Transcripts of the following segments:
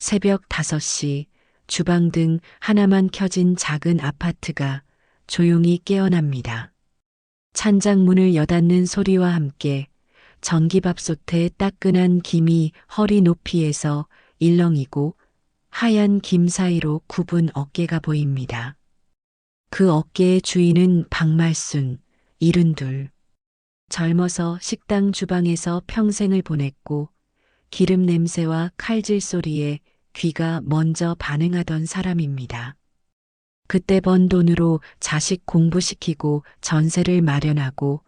새벽 5시 주방 등 하나만 켜진 작은 아파트가 조용히 깨어납니다. 찬장 문을 여닫는 소리와 함께 전기밥솥에 따끈한 김이 허리 높이에서 일렁이고 하얀 김 사이로 굽은 어깨가 보입니다. 그 어깨의 주인은 박말순, 72. 젊어서 식당 주방에서 평생을 보냈고 기름 냄새와 칼질 소리에 귀가 먼저 반응하던 사람입니다. 그때 번 돈으로 자식 공부시키고 전세를 마련하고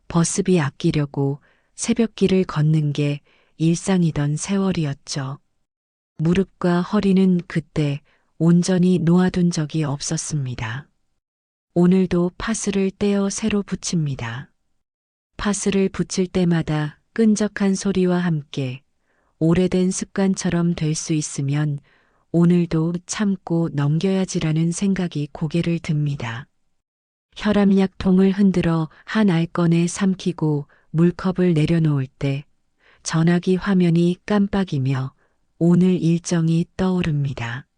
버스비 아끼려고 새벽길을 걷는 게 일상이던 세월이었죠. 무릎과 허리는 그때 온전히 놓아둔 적이 없었습니다. 오늘도 파스를 떼어 새로 붙입니다. 파스를 붙일 때마다 끈적한 소리와 함께 오래된 습관처럼 될 수 있으면 오늘도 참고 넘겨야지라는 생각이 고개를 듭니다. 혈압약통을 흔들어 한 알건에 삼키고 물컵을 내려놓을 때 전화기 화면이 깜빡이며 오늘 일정이 떠오릅니다.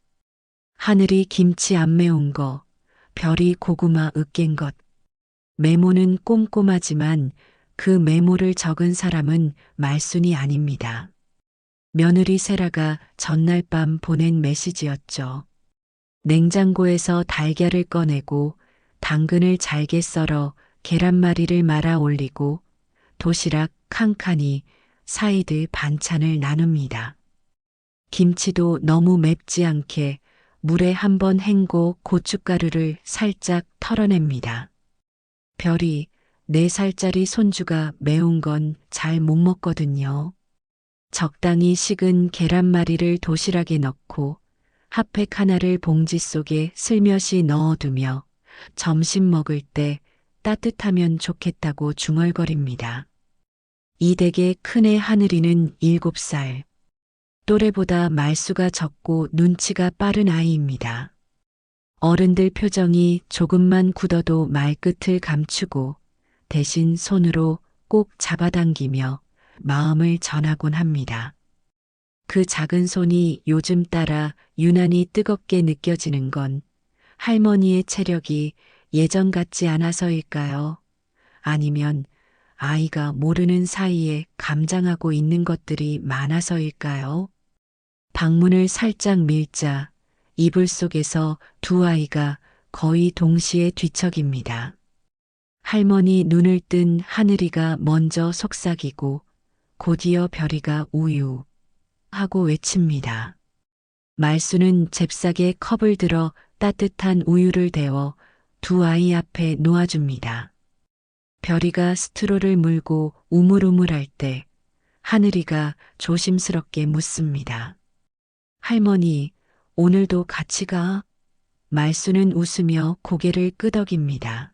하늘이 김치 안 매운 거, 별이 고구마 으깬 것. 메모는 꼼꼼하지만 그 메모를 적은 사람은 말순이 아닙니다. 며느리 세라가 전날 밤 보낸 메시지였죠. 냉장고에서 달걀을 꺼내고 당근을 잘게 썰어 계란말이를 말아 올리고 도시락 칸칸이 사이드 반찬을 나눕니다. 김치도 너무 맵지 않게 물에 한번 헹고 고춧가루를 살짝 털어냅니다. 별이 4살짜리 손주가 매운 건 잘 못 먹거든요. 적당히 식은 계란말이를 도시락에 넣고 핫팩 하나를 봉지 속에 슬며시 넣어두며 점심 먹을 때 따뜻하면 좋겠다고 중얼거립니다. 이 댁의 큰애 하늘이는 7살. 또래보다 말수가 적고 눈치가 빠른 아이입니다. 어른들 표정이 조금만 굳어도 말끝을 감추고 대신 손으로 꼭 잡아당기며 마음을 전하곤 합니다. 그 작은 손이 요즘 따라 유난히 뜨겁게 느껴지는 건 할머니의 체력이 예전 같지 않아서일까요? 아니면 아이가 모르는 사이에 감장하고 있는 것들이 많아서일까요? 방문을 살짝 밀자 이불 속에서 두 아이가 거의 동시에 뒤척입니다. 할머니 눈을 뜬 하늘이가 먼저 속삭이고 곧이어 별이가 우유 하고 외칩니다. 말수는 잽싸게 컵을 들어 따뜻한 우유를 데워 두 아이 앞에 놓아줍니다. 별이가 스트로를 물고 우물우물할 때 하늘이가 조심스럽게 묻습니다. 할머니, 오늘도 같이 가? 말수는 웃으며 고개를 끄덕입니다.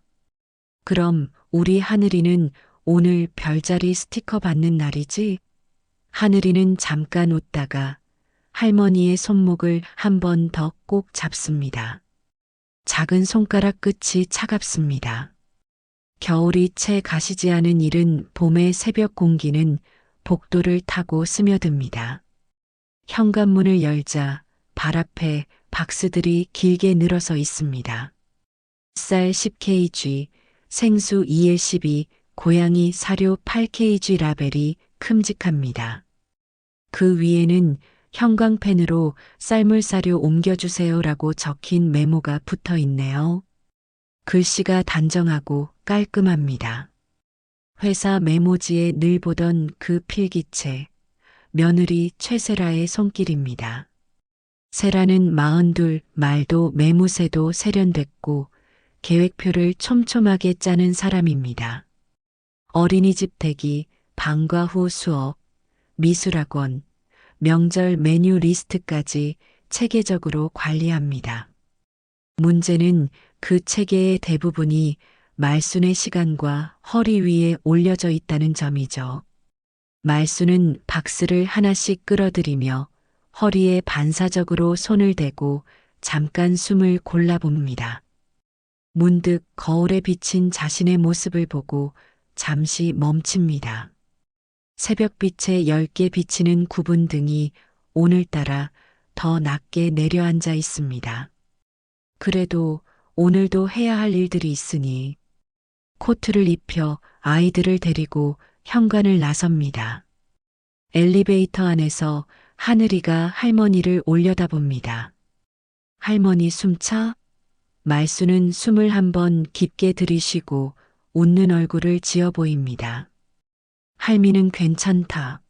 그럼 우리 하늘이는 오늘 별자리 스티커 받는 날이지? 하늘이는 잠깐 웃다가 할머니의 손목을 한 번 더 꼭 잡습니다. 작은 손가락 끝이 차갑습니다. 겨울이 채 가시지 않은 이른 봄의 새벽 공기는 복도를 타고 스며듭니다. 현관문을 열자 발 앞에 박스들이 길게 늘어서 있습니다. 쌀 10kg, 생수 2L12, 고양이 사료 8kg 라벨이 큼직합니다. 그 위에는 형광펜으로 쌀물 사료 옮겨주세요라고 적힌 메모가 붙어 있네요. 글씨가 단정하고 깔끔합니다. 회사 메모지에 늘 보던 그 필기체, 며느리 최세라의 손길입니다. 세라는 42, 말도 매무새도 세련됐고 계획표를 촘촘하게 짜는 사람입니다. 어린이집 대기, 방과 후 수업, 미술학원, 명절 메뉴 리스트까지 체계적으로 관리합니다. 문제는 그 체계의 대부분이 말순의 시간과 허리 위에 올려져 있다는 점이죠. 말순은 박스를 하나씩 끌어들이며 허리에 반사적으로 손을 대고 잠깐 숨을 골라봅니다. 문득 거울에 비친 자신의 모습을 보고 잠시 멈춥니다. 새벽빛에 엷게 비치는 구분등이 오늘따라 더 낮게 내려앉아 있습니다. 그래도 오늘도 해야 할 일들이 있으니 코트를 입혀 아이들을 데리고 현관을 나섭니다. 엘리베이터 안에서 하늘이가 할머니를 올려다봅니다. 할머니 숨차? 말수는 숨을 한번 깊게 들이쉬고 웃는 얼굴을 지어 보입니다. 할미는 괜찮다.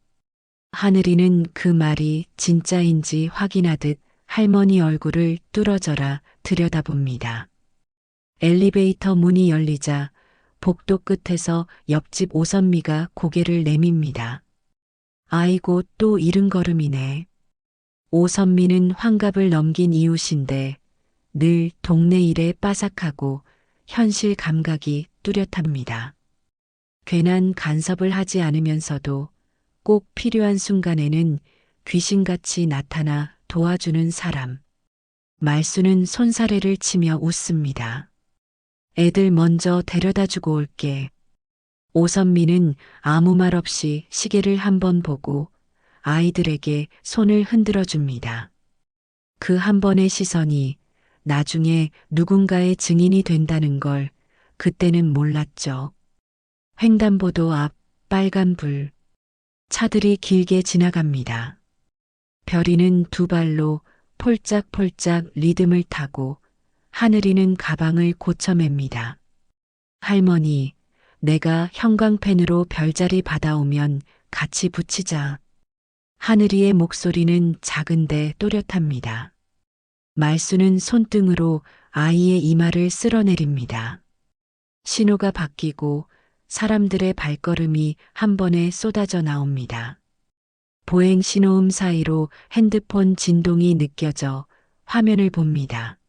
하늘이는 그 말이 진짜인지 확인하듯 할머니 얼굴을 뚫어져라 들여다봅니다. 엘리베이터 문이 열리자 복도 끝에서 옆집 오선미가 고개를 내밉니다. 아이고 또 이른 걸음이네. 오선미는 환갑을 넘긴 이웃인데 늘 동네 일에 빠삭하고 현실 감각이 뚜렷합니다. 괜한 간섭을 하지 않으면서도 꼭 필요한 순간에는 귀신같이 나타나 도와주는 사람. 말수는 손사래를 치며 웃습니다. 애들 먼저 데려다주고 올게. 오선미는 아무 말 없이 시계를 한번 보고 아이들에게 손을 흔들어 줍니다. 그 한 번의 시선이 나중에 누군가의 증인이 된다는 걸 그때는 몰랐죠. 횡단보도 앞 빨간 불. 차들이 길게 지나갑니다. 별이는 두 발로 폴짝폴짝 리듬을 타고 하늘이는 가방을 고쳐맵니다. 할머니, 내가 형광펜으로 별자리 받아오면 같이 붙이자. 하늘이의 목소리는 작은데 또렷합니다. 말수는 손등으로 아이의 이마를 쓸어내립니다. 신호가 바뀌고 사람들의 발걸음이 한 번에 쏟아져 나옵니다. 보행 신호음 사이로 핸드폰 진동이 느껴져 화면을 봅니다.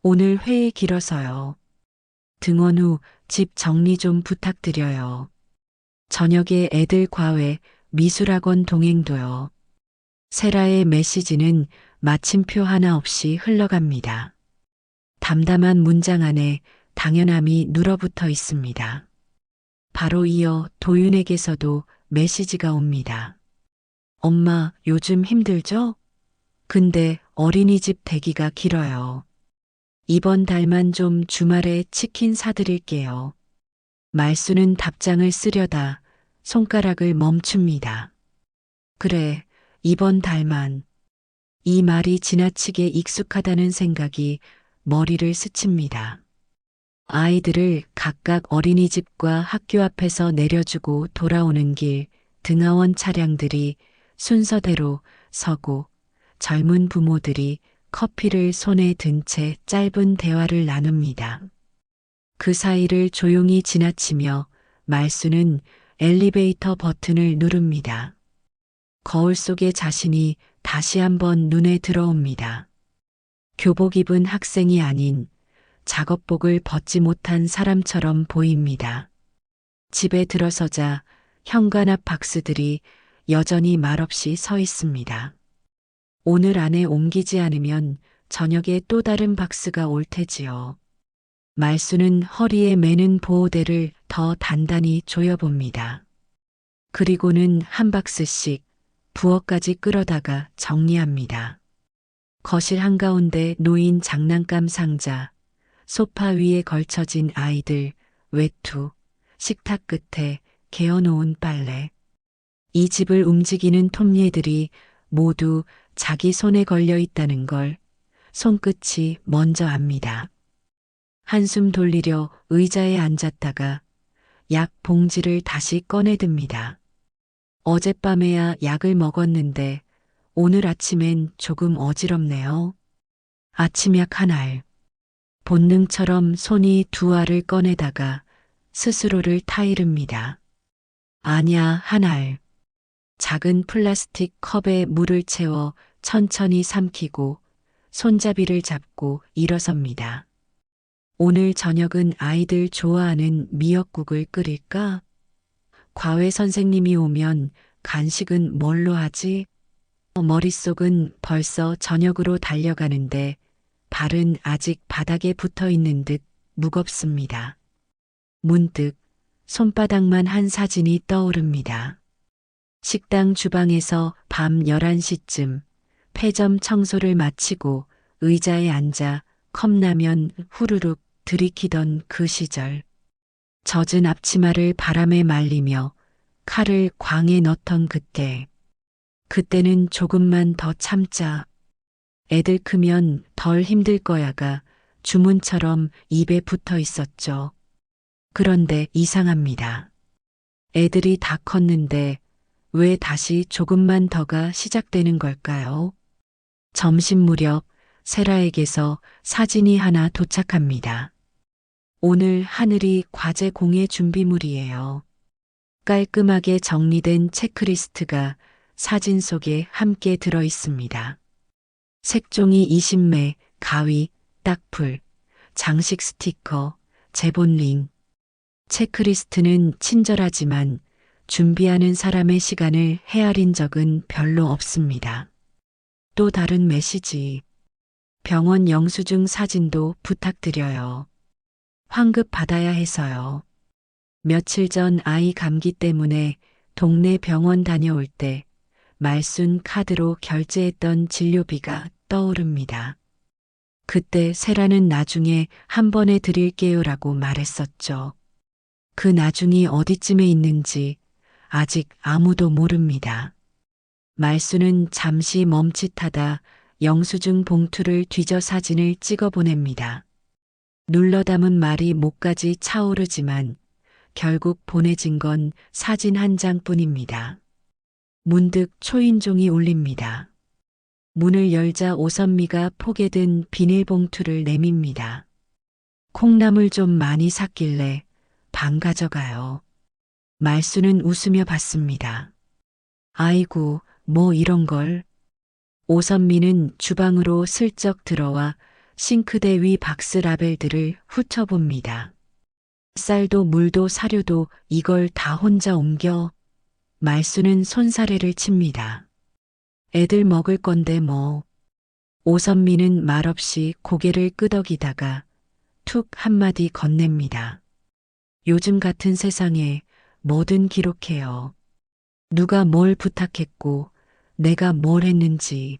오늘 회의 길어서요. 등원 후 집 정리 좀 부탁드려요. 저녁에 애들 과외, 미술학원 동행도요. 세라의 메시지는 마침표 하나 없이 흘러갑니다. 담담한 문장 안에 당연함이 눌어붙어 있습니다. 바로 이어 도윤에게서도 메시지가 옵니다. 엄마, 요즘 힘들죠? 근데 어린이집 대기가 길어요. 이번 달만 좀 주말에 치킨 사드릴게요. 말수는 답장을 쓰려다 손가락을 멈춥니다. 그래, 이번 달만. 이 말이 지나치게 익숙하다는 생각이 머리를 스칩니다. 아이들을 각각 어린이집과 학교 앞에서 내려주고 돌아오는 길, 등하원 차량들이 순서대로 서고 젊은 부모들이 커피를 손에 든 채 짧은 대화를 나눕니다. 그 사이를 조용히 지나치며 말수는 엘리베이터 버튼을 누릅니다. 거울 속의 자신이 다시 한번 눈에 들어옵니다. 교복 입은 학생이 아닌 작업복을 벗지 못한 사람처럼 보입니다. 집에 들어서자 현관 앞 박스들이 여전히 말없이 서 있습니다. 오늘 안에 옮기지 않으면 저녁에 또 다른 박스가 올 테지요. 말수는 허리에 매는 보호대를 더 단단히 조여봅니다. 그리고는 한 박스씩 부엌까지 끌어다가 정리합니다. 거실 한가운데 놓인 장난감 상자, 소파 위에 걸쳐진 아이들, 외투, 식탁 끝에 개어놓은 빨래. 이 집을 움직이는 톱니들이 모두 자기 손에 걸려 있다는 걸 손끝이 먼저 압니다. 한숨 돌리려 의자에 앉았다가 약 봉지를 다시 꺼내듭니다. 어젯밤에야 약을 먹었는데 오늘 아침엔 조금 어지럽네요. 아침약 한 알. 본능처럼 손이 두 알을 꺼내다가 스스로를 타이릅니다. 아냐, 한 알. 작은 플라스틱 컵에 물을 채워 천천히 삼키고 손잡이를 잡고 일어섭니다. 오늘 저녁은 아이들 좋아하는 미역국을 끓일까? 과외 선생님이 오면 간식은 뭘로 하지? 머릿속은 벌써 저녁으로 달려가는데 발은 아직 바닥에 붙어 있는 듯 무겁습니다. 문득 손바닥만 한 사진이 떠오릅니다. 식당 주방에서 밤 11시쯤 폐점 청소를 마치고 의자에 앉아 컵라면 후루룩 들이키던 그 시절. 젖은 앞치마를 바람에 말리며 칼을 광에 넣던 그때. 그때는 조금만 더 참자. 애들 크면 덜 힘들 거야가 주문처럼 입에 붙어 있었죠. 그런데 이상합니다. 애들이 다 컸는데 왜 다시 조금만 더가 시작되는 걸까요? 점심 무렵 세라에게서 사진이 하나 도착합니다. 오늘 하늘이 과제 공예 준비물이에요. 깔끔하게 정리된 체크리스트가 사진 속에 함께 들어 있습니다. 색종이 20매, 가위, 딱풀, 장식 스티커, 제본링. 체크리스트는 친절하지만 준비하는 사람의 시간을 헤아린 적은 별로 없습니다. 또 다른 메시지. 병원 영수증 사진도 부탁드려요. 환급 받아야 해서요. 며칠 전 아이 감기 때문에 동네 병원 다녀올 때 말순 카드로 결제했던 진료비가 떠오릅니다. 그때 세라는 나중에 한 번에 드릴게요라고 말했었죠. 그 나중이 어디쯤에 있는지 아직 아무도 모릅니다. 말순은 잠시 멈칫하다 영수증 봉투를 뒤져 사진을 찍어 보냅니다. 눌러 담은 말이 목까지 차오르지만 결국 보내진 건 사진 한 장뿐입니다. 문득 초인종이 울립니다. 문을 열자 오선미가 포개 든 비닐봉투를 내밉니다. 콩나물 좀 많이 샀길래 반 가져가요. 말수는 웃으며 받습니다. 아이고, 뭐 이런 걸. 오선미는 주방으로 슬쩍 들어와 싱크대 위 박스 라벨들을 훑어봅니다. 쌀도 물도 사료도 이걸 다 혼자 옮겨. 말수는 손사래를 칩니다. 애들 먹을 건데 뭐. 오선미는 말없이 고개를 끄덕이다가 툭 한마디 건넵니다. 요즘 같은 세상에 뭐든 기록해요. 누가 뭘 부탁했고 내가 뭘 했는지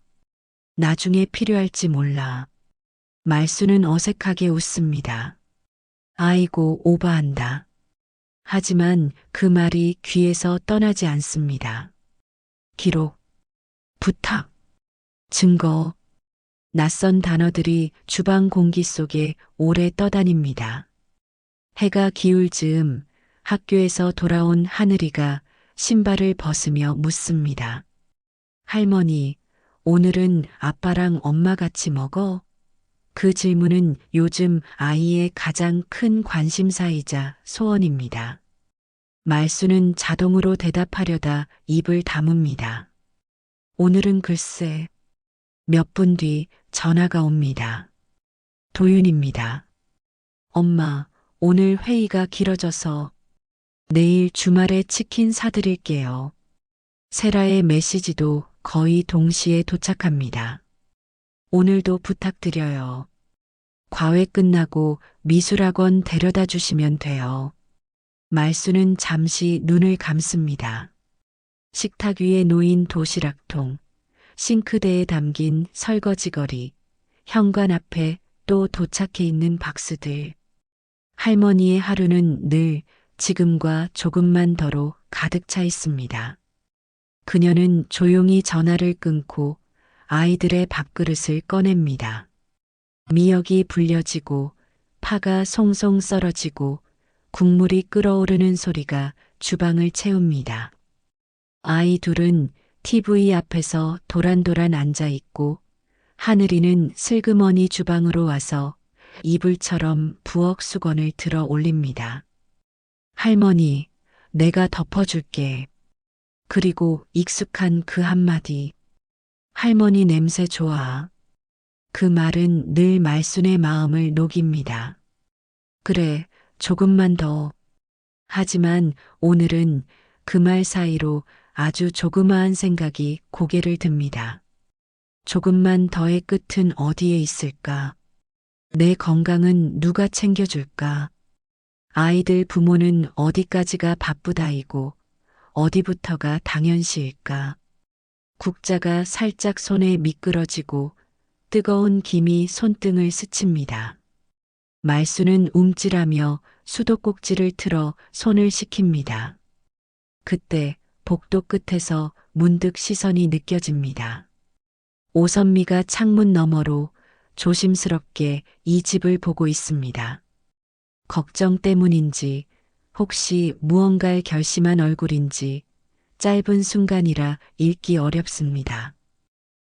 나중에 필요할지 몰라. 말수는 어색하게 웃습니다. 아이고 오바한다. 하지만 그 말이 귀에서 떠나지 않습니다. 기록, 부탁, 증거, 낯선 단어들이 주방 공기 속에 오래 떠다닙니다. 해가 기울 즈음 학교에서 돌아온 하늘이가 신발을 벗으며 묻습니다. 할머니, 오늘은 아빠랑 엄마 같이 먹어? 그 질문은 요즘 아이의 가장 큰 관심사이자 소원입니다. 말수는 자동으로 대답하려다 입을 다뭅니다. 오늘은 글쎄. 몇 분 뒤 전화가 옵니다. 도윤입니다. 엄마, 오늘 회의가 길어져서 내일 주말에 치킨 사드릴게요. 세라의 메시지도 거의 동시에 도착합니다. 오늘도 부탁드려요. 과외 끝나고 미술학원 데려다 주시면 돼요. 말수는 잠시 눈을 감습니다. 식탁 위에 놓인 도시락통, 싱크대에 담긴 설거지거리, 현관 앞에 또 도착해 있는 박스들. 할머니의 하루는 늘 지금과 조금만 더로 가득 차 있습니다. 그녀는 조용히 전화를 끊고 아이들의 밥그릇을 꺼냅니다. 미역이 불려지고 파가 송송 썰어지고 국물이 끓어오르는 소리가 주방을 채웁니다. 아이 둘은 TV 앞에서 도란도란 앉아 있고 하늘이는 슬그머니 주방으로 와서 이불처럼 부엌 수건을 들어 올립니다. 할머니, 내가 덮어줄게. 그리고 익숙한 그 한마디. 할머니 냄새 좋아. 그 말은 늘 말순의 마음을 녹입니다. 그래, 조금만 더. 하지만 오늘은 그 말 사이로 아주 조그마한 생각이 고개를 듭니다. 조금만 더의 끝은 어디에 있을까? 내 건강은 누가 챙겨줄까? 아이들 부모는 어디까지가 바쁘다이고 어디부터가 당연시일까? 국자가 살짝 손에 미끄러지고 뜨거운 김이 손등을 스칩니다. 말수는 움찔하며 수도꼭지를 틀어 손을 식힙니다. 그때 복도 끝에서 문득 시선이 느껴집니다. 오선미가 창문 너머로 조심스럽게 이 집을 보고 있습니다. 걱정 때문인지 혹시 무언가를 결심한 얼굴인지 짧은 순간이라 읽기 어렵습니다.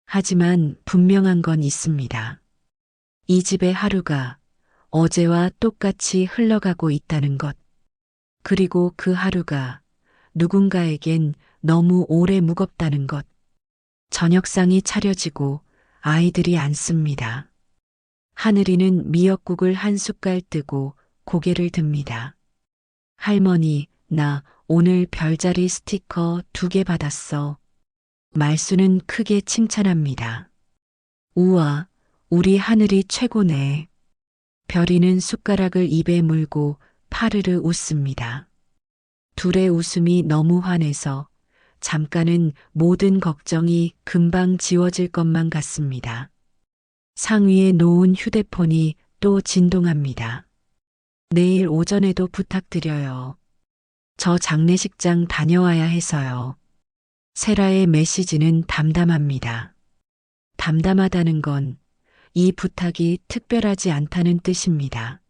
하지만 분명한 건 있습니다. 이 집의 하루가 어제와 똑같이 흘러가고 있다는 것. 그리고 그 하루가 누군가에겐 너무 오래 무겁다는 것. 저녁상이 차려지고 아이들이 앉습니다. 하늘이는 미역국을 한 숟갈 뜨고 고개를 듭니다. 할머니, 나 오늘 별자리 스티커 2개 받았어. 말수는 크게 칭찬합니다. 우와, 우리 하늘이 최고네. 별이는 숟가락을 입에 물고 파르르 웃습니다. 둘의 웃음이 너무 환해서 잠깐은 모든 걱정이 금방 지워질 것만 같습니다. 상위에 놓은 휴대폰이 또 진동합니다. 내일 오전에도 부탁드려요. 저 장례식장 다녀와야 해서요. 세라의 메시지는 담담합니다. 담담하다는 건 이 부탁이 특별하지 않다는 뜻입니다.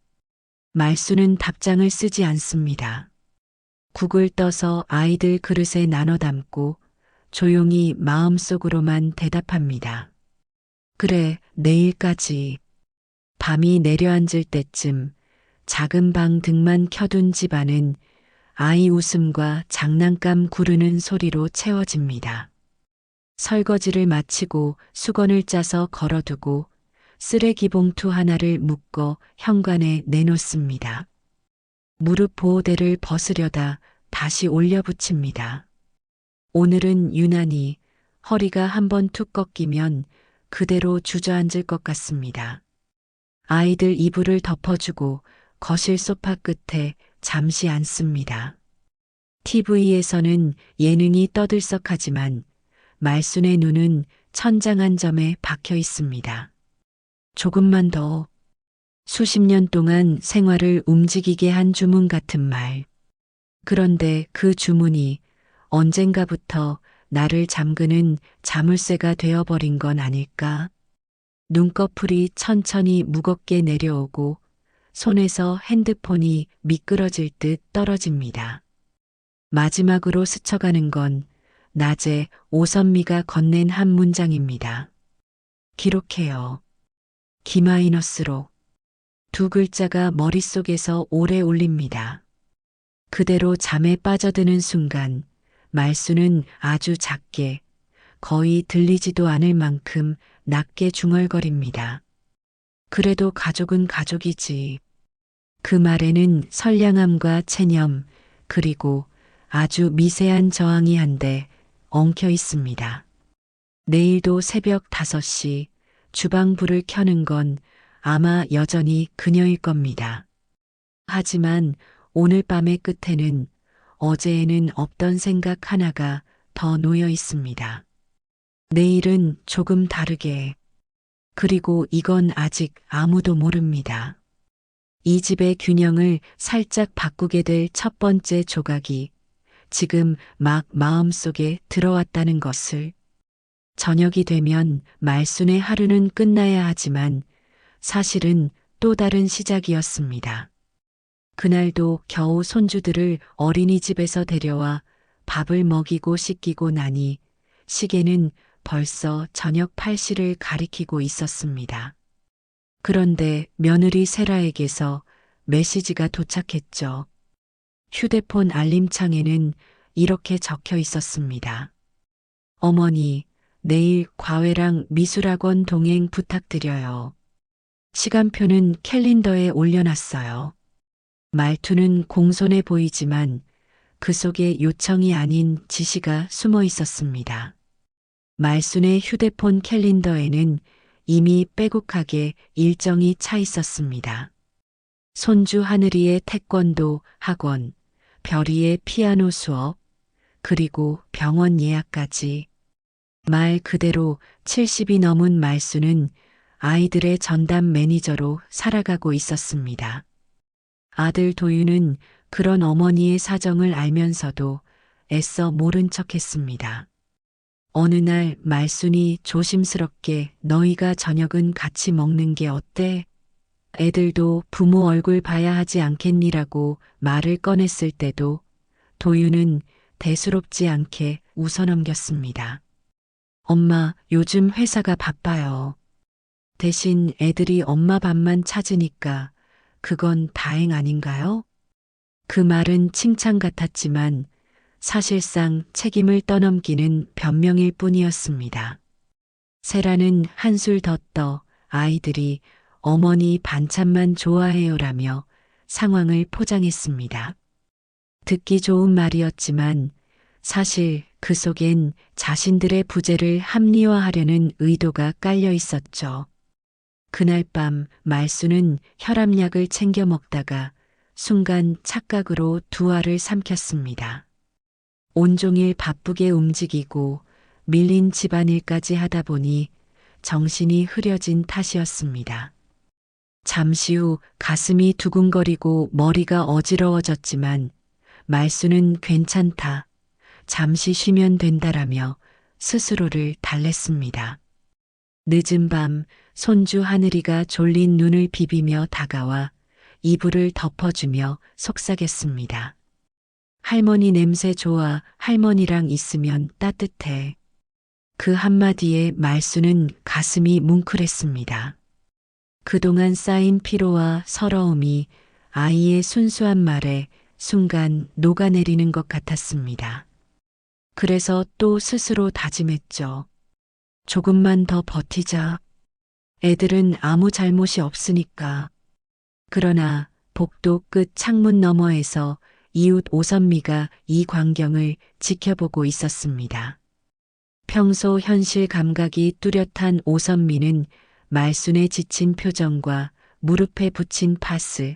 말수는 답장을 쓰지 않습니다. 국을 떠서 아이들 그릇에 나눠 담고 조용히 마음속으로만 대답합니다. 그래, 내일까지. 밤이 내려앉을 때쯤 작은 방 등만 켜둔 집안은 아이 웃음과 장난감 구르는 소리로 채워집니다. 설거지를 마치고 수건을 짜서 걸어두고 쓰레기 봉투 하나를 묶어 현관에 내놓습니다. 무릎 보호대를 벗으려다 다시 올려붙입니다. 오늘은 유난히 허리가 한번 툭 꺾이면 그대로 주저앉을 것 같습니다. 아이들 이불을 덮어주고 거실 소파 끝에 잠시 앉습니다. TV에서는 예능이 떠들썩하지만 말순의 눈은 천장 한 점에 박혀 있습니다. 조금만 더. 수십 년 동안 생활을 움직이게 한 주문 같은 말. 그런데 그 주문이 언젠가부터 나를 잠그는 자물쇠가 되어버린 건 아닐까? 눈꺼풀이 천천히 무겁게 내려오고 손에서 핸드폰이 미끄러질 듯 떨어집니다. 마지막으로 스쳐가는 건 낮에 오선미가 건넨 한 문장입니다. 기록해요. 기마이너스로. 2글자가 머릿속에서 오래 울립니다. 그대로 잠에 빠져드는 순간 말수는 아주 작게 거의 들리지도 않을 만큼 낮게 중얼거립니다. 그래도 가족은 가족이지. 그 말에는 선량함과 체념 그리고 아주 미세한 저항이 한데 엉켜 있습니다. 내일도 새벽 5시 주방 불을 켜는 건 아마 여전히 그녀일 겁니다. 하지만 오늘 밤의 끝에는 어제에는 없던 생각 하나가 더 놓여 있습니다. 내일은 조금 다르게. 그리고 이건 아직 아무도 모릅니다. 이 집의 균형을 살짝 바꾸게 될 첫 번째 조각이 지금 막 마음속에 들어왔다는 것을. 저녁이 되면 말순의 하루는 끝나야 하지만 사실은 또 다른 시작이었습니다. 그날도 겨우 손주들을 어린이집에서 데려와 밥을 먹이고 씻기고 나니 시계는 벌써 저녁 8시를 가리키고 있었습니다. 그런데 며느리 세라에게서 메시지가 도착했죠. 휴대폰 알림창에는 이렇게 적혀 있었습니다. 어머니, 내일 과외랑 미술학원 동행 부탁드려요. 시간표는 캘린더에 올려놨어요. 말투는 공손해 보이지만 그 속에 요청이 아닌 지시가 숨어 있었습니다. 말순의 휴대폰 캘린더에는 이미 빼곡하게 일정이 차 있었습니다. 손주 하늘이의 태권도 학원, 별이의 피아노 수업, 그리고 병원 예약까지. 말 그대로 70이 넘은 말수는 아이들의 전담 매니저로 살아가고 있었습니다. 아들 도윤은 그런 어머니의 사정을 알면서도 애써 모른 척했습니다. 어느 날 말순이 조심스럽게 너희가 저녁은 같이 먹는 게 어때? 애들도 부모 얼굴 봐야 하지 않겠니라고 말을 꺼냈을 때도 도윤은 대수롭지 않게 웃어넘겼습니다. 엄마, 요즘 회사가 바빠요. 대신 애들이 엄마 밥만 찾으니까 그건 다행 아닌가요? 그 말은 칭찬 같았지만 사실상 책임을 떠넘기는 변명일 뿐이었습니다. 세라는 한술 더 떠 아이들이 어머니 반찬만 좋아해요라며 상황을 포장했습니다. 듣기 좋은 말이었지만 사실 그 속엔 자신들의 부재를 합리화하려는 의도가 깔려 있었죠. 그날 밤 말수는 혈압약을 챙겨 먹다가 순간 착각으로 두 알을 삼켰습니다. 온종일 바쁘게 움직이고 밀린 집안일까지 하다 보니 정신이 흐려진 탓이었습니다. 잠시 후 가슴이 두근거리고 머리가 어지러워졌지만 말수는 괜찮다. 잠시 쉬면 된다라며 스스로를 달랬습니다. 늦은 밤 손주 하늘이가 졸린 눈을 비비며 다가와 이불을 덮어주며 속삭였습니다. 할머니 냄새 좋아. 할머니랑 있으면 따뜻해. 그 한마디에 말수는 가슴이 뭉클했습니다. 그동안 쌓인 피로와 서러움이 아이의 순수한 말에 순간 녹아내리는 것 같았습니다. 그래서 또 스스로 다짐했죠. 조금만 더 버티자. 애들은 아무 잘못이 없으니까. 그러나 복도 끝 창문 너머에서 이웃 오선미가 이 광경을 지켜보고 있었습니다. 평소 현실 감각이 뚜렷한 오선미는 말순의 지친 표정과 무릎에 붙인 파스,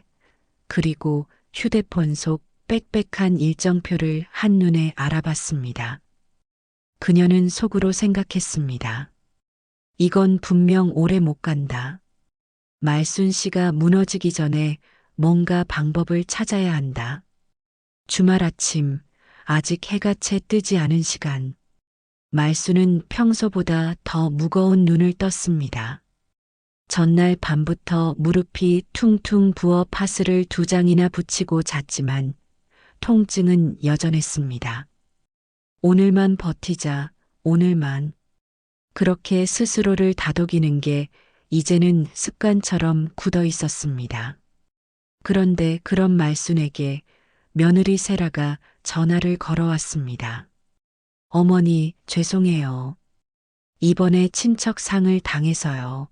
그리고 휴대폰 속 빽빽한 일정표를 한눈에 알아봤습니다. 그녀는 속으로 생각했습니다. 이건 분명 오래 못 간다. 말순 씨가 무너지기 전에 뭔가 방법을 찾아야 한다. 주말 아침, 아직 해가 채 뜨지 않은 시간. 말순은 평소보다 더 무거운 눈을 떴습니다. 전날 밤부터 무릎이 퉁퉁 부어 파스를 2장이나 붙이고 잤지만 통증은 여전했습니다. 오늘만 버티자, 오늘만. 그렇게 스스로를 다독이는 게 이제는 습관처럼 굳어 있었습니다. 그런데 그런 말순에게 며느리 세라가 전화를 걸어왔습니다. 어머니, 죄송해요. 이번에 친척 상을 당해서요.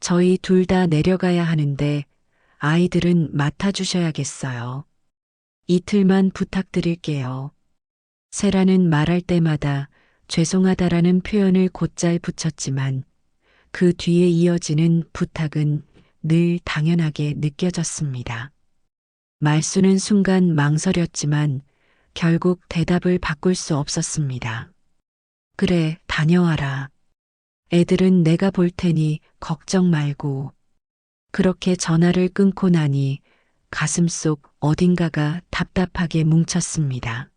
저희 둘 다 내려가야 하는데 아이들은 맡아주셔야겠어요. 이틀만 부탁드릴게요. 세라는 말할 때마다 죄송하다라는 표현을 곧잘 붙였지만 그 뒤에 이어지는 부탁은 늘 당연하게 느껴졌습니다. 말수는 순간 망설였지만 결국 대답을 바꿀 수 없었습니다. 그래, 다녀와라. 애들은 내가 볼 테니 걱정 말고. 그렇게 전화를 끊고 나니 가슴속 어딘가가 답답하게 뭉쳤습니다.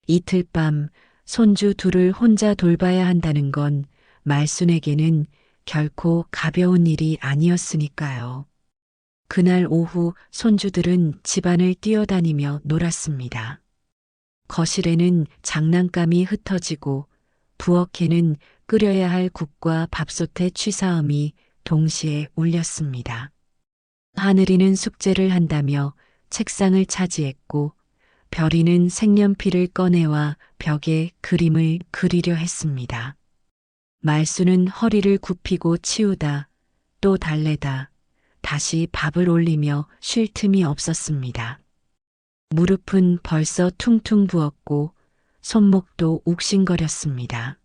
이틀 밤 손주 둘을 혼자 돌봐야 한다는 건 말순에게는 결코 가벼운 일이 아니었으니까요. 그날 오후 손주들은 집안을 뛰어다니며 놀았습니다. 거실에는 장난감이 흩어지고 부엌에는 끓여야 할 국과 밥솥의 취사음이 동시에 울렸습니다. 하늘이는 숙제를 한다며 책상을 차지했고 별이는 색연필을 꺼내와 벽에 그림을 그리려 했습니다. 말수는 허리를 굽히고 치우다 또 달래다 다시 밥을 올리며 쉴 틈이 없었습니다. 무릎은 벌써 퉁퉁 부었고 손목도 욱신거렸습니다.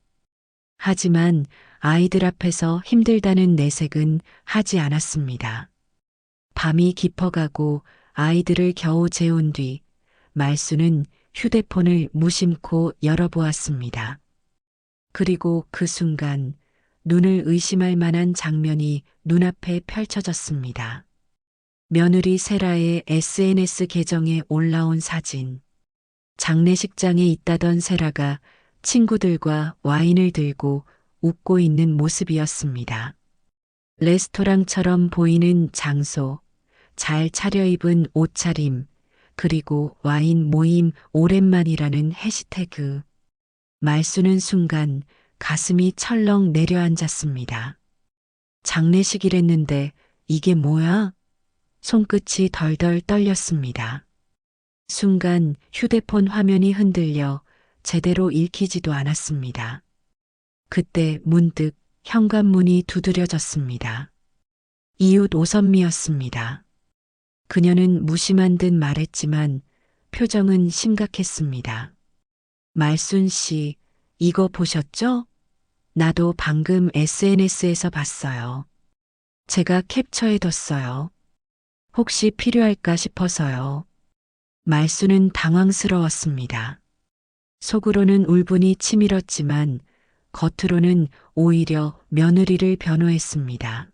하지만 아이들 앞에서 힘들다는 내색은 하지 않았습니다. 밤이 깊어가고 아이들을 겨우 재운 뒤 말수는 휴대폰을 무심코 열어보았습니다. 그리고 그 순간 눈을 의심할 만한 장면이 눈앞에 펼쳐졌습니다. 며느리 세라의 SNS 계정에 올라온 사진. 장례식장에 있다던 세라가 친구들과 와인을 들고 웃고 있는 모습이었습니다. 레스토랑처럼 보이는 장소, 잘 차려입은 옷차림, 그리고 와인 모임 오랜만이라는 해시태그. 말수는 순간 가슴이 철렁 내려앉았습니다. 장례식이랬는데 이게 뭐야? 손끝이 덜덜 떨렸습니다. 순간 휴대폰 화면이 흔들려 제대로 읽히지도 않았습니다. 그때 문득 현관문이 두드려졌습니다. 이웃 오선미였습니다. 그녀는 무심한 듯 말했지만 표정은 심각했습니다. 말순 씨, 이거 보셨죠? 나도 방금 SNS에서 봤어요. 제가 캡처해뒀어요. 혹시 필요할까 싶어서요. 말수는 당황스러웠습니다. 속으로는 울분이 치밀었지만 겉으로는 오히려 며느리를 변호했습니다.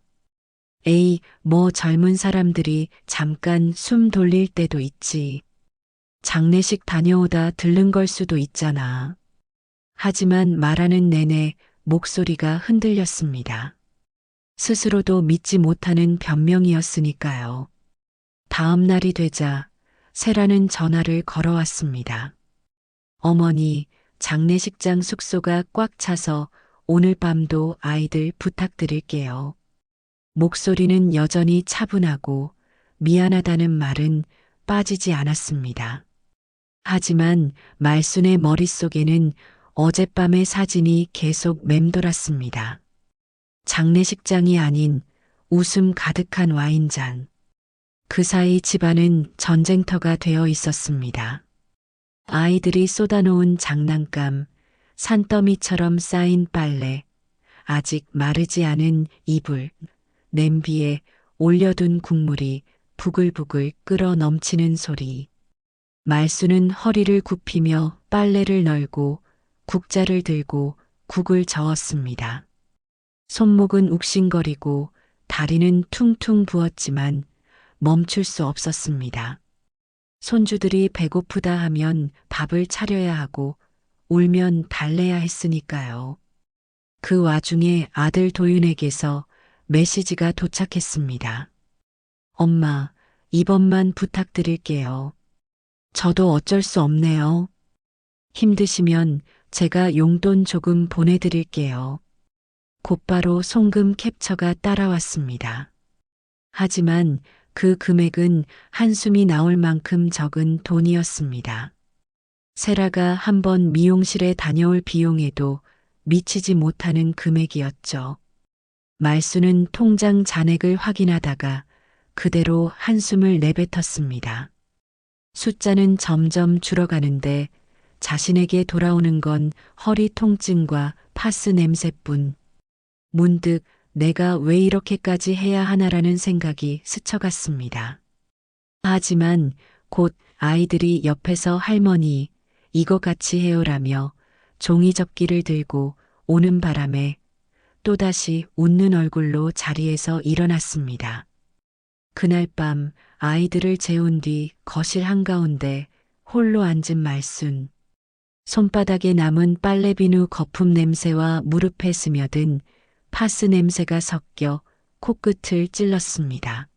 에이, 뭐 젊은 사람들이 잠깐 숨 돌릴 때도 있지. 장례식 다녀오다 들른 걸 수도 있잖아. 하지만 말하는 내내 목소리가 흔들렸습니다. 스스로도 믿지 못하는 변명이었으니까요. 다음 날이 되자 세라는 전화를 걸어왔습니다. 어머니, 장례식장 숙소가 꽉 차서 오늘 밤도 아이들 부탁드릴게요. 목소리는 여전히 차분하고 미안하다는 말은 빠지지 않았습니다. 하지만 말순의 머릿속에는 어젯밤의 사진이 계속 맴돌았습니다. 장례식장이 아닌 웃음 가득한 와인잔. 그 사이 집안은 전쟁터가 되어 있었습니다. 아이들이 쏟아놓은 장난감, 산더미처럼 쌓인 빨래, 아직 마르지 않은 이불, 냄비에 올려둔 국물이 부글부글 끓어 넘치는 소리. 말수는 허리를 굽히며 빨래를 널고 국자를 들고 국을 저었습니다. 손목은 욱신거리고 다리는 퉁퉁 부었지만 멈출 수 없었습니다. 손주들이 배고프다 하면 밥을 차려야 하고 울면 달래야 했으니까요. 그 와중에 아들 도윤에게서 메시지가 도착했습니다. 엄마, 이번만 부탁드릴게요. 저도 어쩔 수 없네요. 힘드시면 제가 용돈 조금 보내드릴게요. 곧바로 송금 캡처가 따라왔습니다. 하지만 그 금액은 한숨이 나올 만큼 적은 돈이었습니다. 세라가 한번 미용실에 다녀올 비용에도 미치지 못하는 금액이었죠. 말수는 통장 잔액을 확인하다가 그대로 한숨을 내뱉었습니다. 숫자는 점점 줄어가는데 자신에게 돌아오는 건 허리 통증과 파스 냄새뿐. 문득 내가 왜 이렇게까지 해야 하나라는 생각이 스쳐갔습니다. 하지만 곧 아이들이 옆에서 할머니, 이거 같이 해요라며 종이접기를 들고 오는 바람에 또다시 웃는 얼굴로 자리에서 일어났습니다. 그날 밤 아이들을 재운 뒤 거실 한가운데 홀로 앉은 말순. 손바닥에 남은 빨래비누 거품 냄새와 무릎에 스며든 파스 냄새가 섞여 코끝을 찔렀습니다.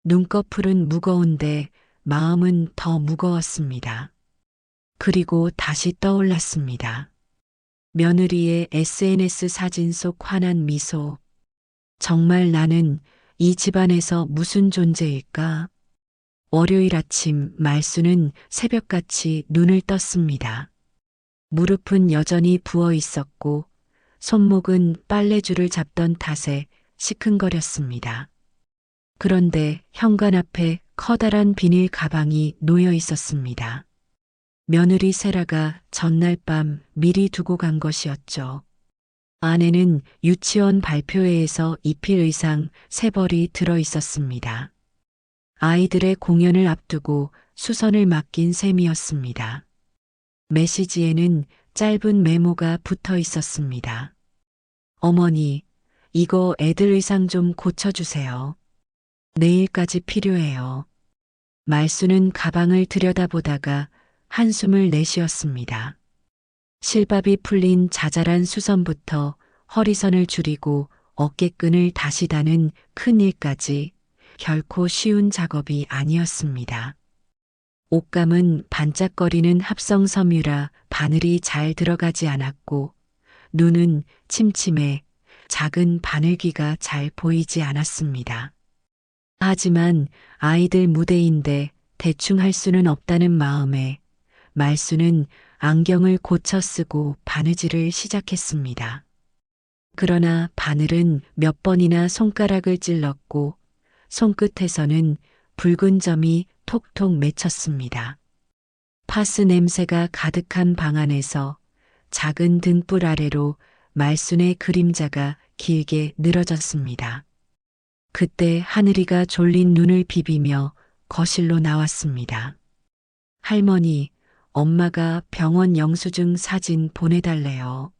눈꺼풀은 무거운데 마음은 더 무거웠습니다. 그리고 다시 떠올랐습니다. 며느리의 SNS 사진 속 환한 미소. 정말 나는 이 집안에서 무슨 존재일까? 월요일 아침 말수는 새벽같이 눈을 떴습니다. 무릎은 여전히 부어 있었고 손목은 빨래줄을 잡던 탓에 시큰거렸습니다. 그런데 현관 앞에 커다란 비닐 가방이 놓여 있었습니다. 며느리 세라가 전날 밤 미리 두고 간 것이었죠. 안에는 유치원 발표회에서 입힐 의상 3벌이 들어 있었습니다. 아이들의 공연을 앞두고 수선을 맡긴 셈이었습니다. 메시지에는 짧은 메모가 붙어 있었습니다. 어머니, 이거 애들 의상 좀 고쳐주세요. 내일까지 필요해요. 말수는 가방을 들여다보다가 한숨을 내쉬었습니다. 실밥이 풀린 자잘한 수선부터 허리선을 줄이고 어깨끈을 다시 다는 큰 일까지 결코 쉬운 작업이 아니었습니다. 옷감은 반짝거리는 합성 섬유라 바늘이 잘 들어가지 않았고 눈은 침침해 작은 바늘귀가 잘 보이지 않았습니다. 하지만 아이들 무대인데 대충 할 수는 없다는 마음에 말수는 안경을 고쳐 쓰고 바느질을 시작했습니다. 그러나 바늘은 몇 번이나 손가락을 찔렀고 손끝에서는 붉은 점이 톡톡 맺혔습니다. 파스 냄새가 가득한 방 안에서 작은 등불 아래로 말순의 그림자가 길게 늘어졌습니다. 그때 하늘이가 졸린 눈을 비비며 거실로 나왔습니다. 할머니, 엄마가 병원 영수증 사진 보내달래요.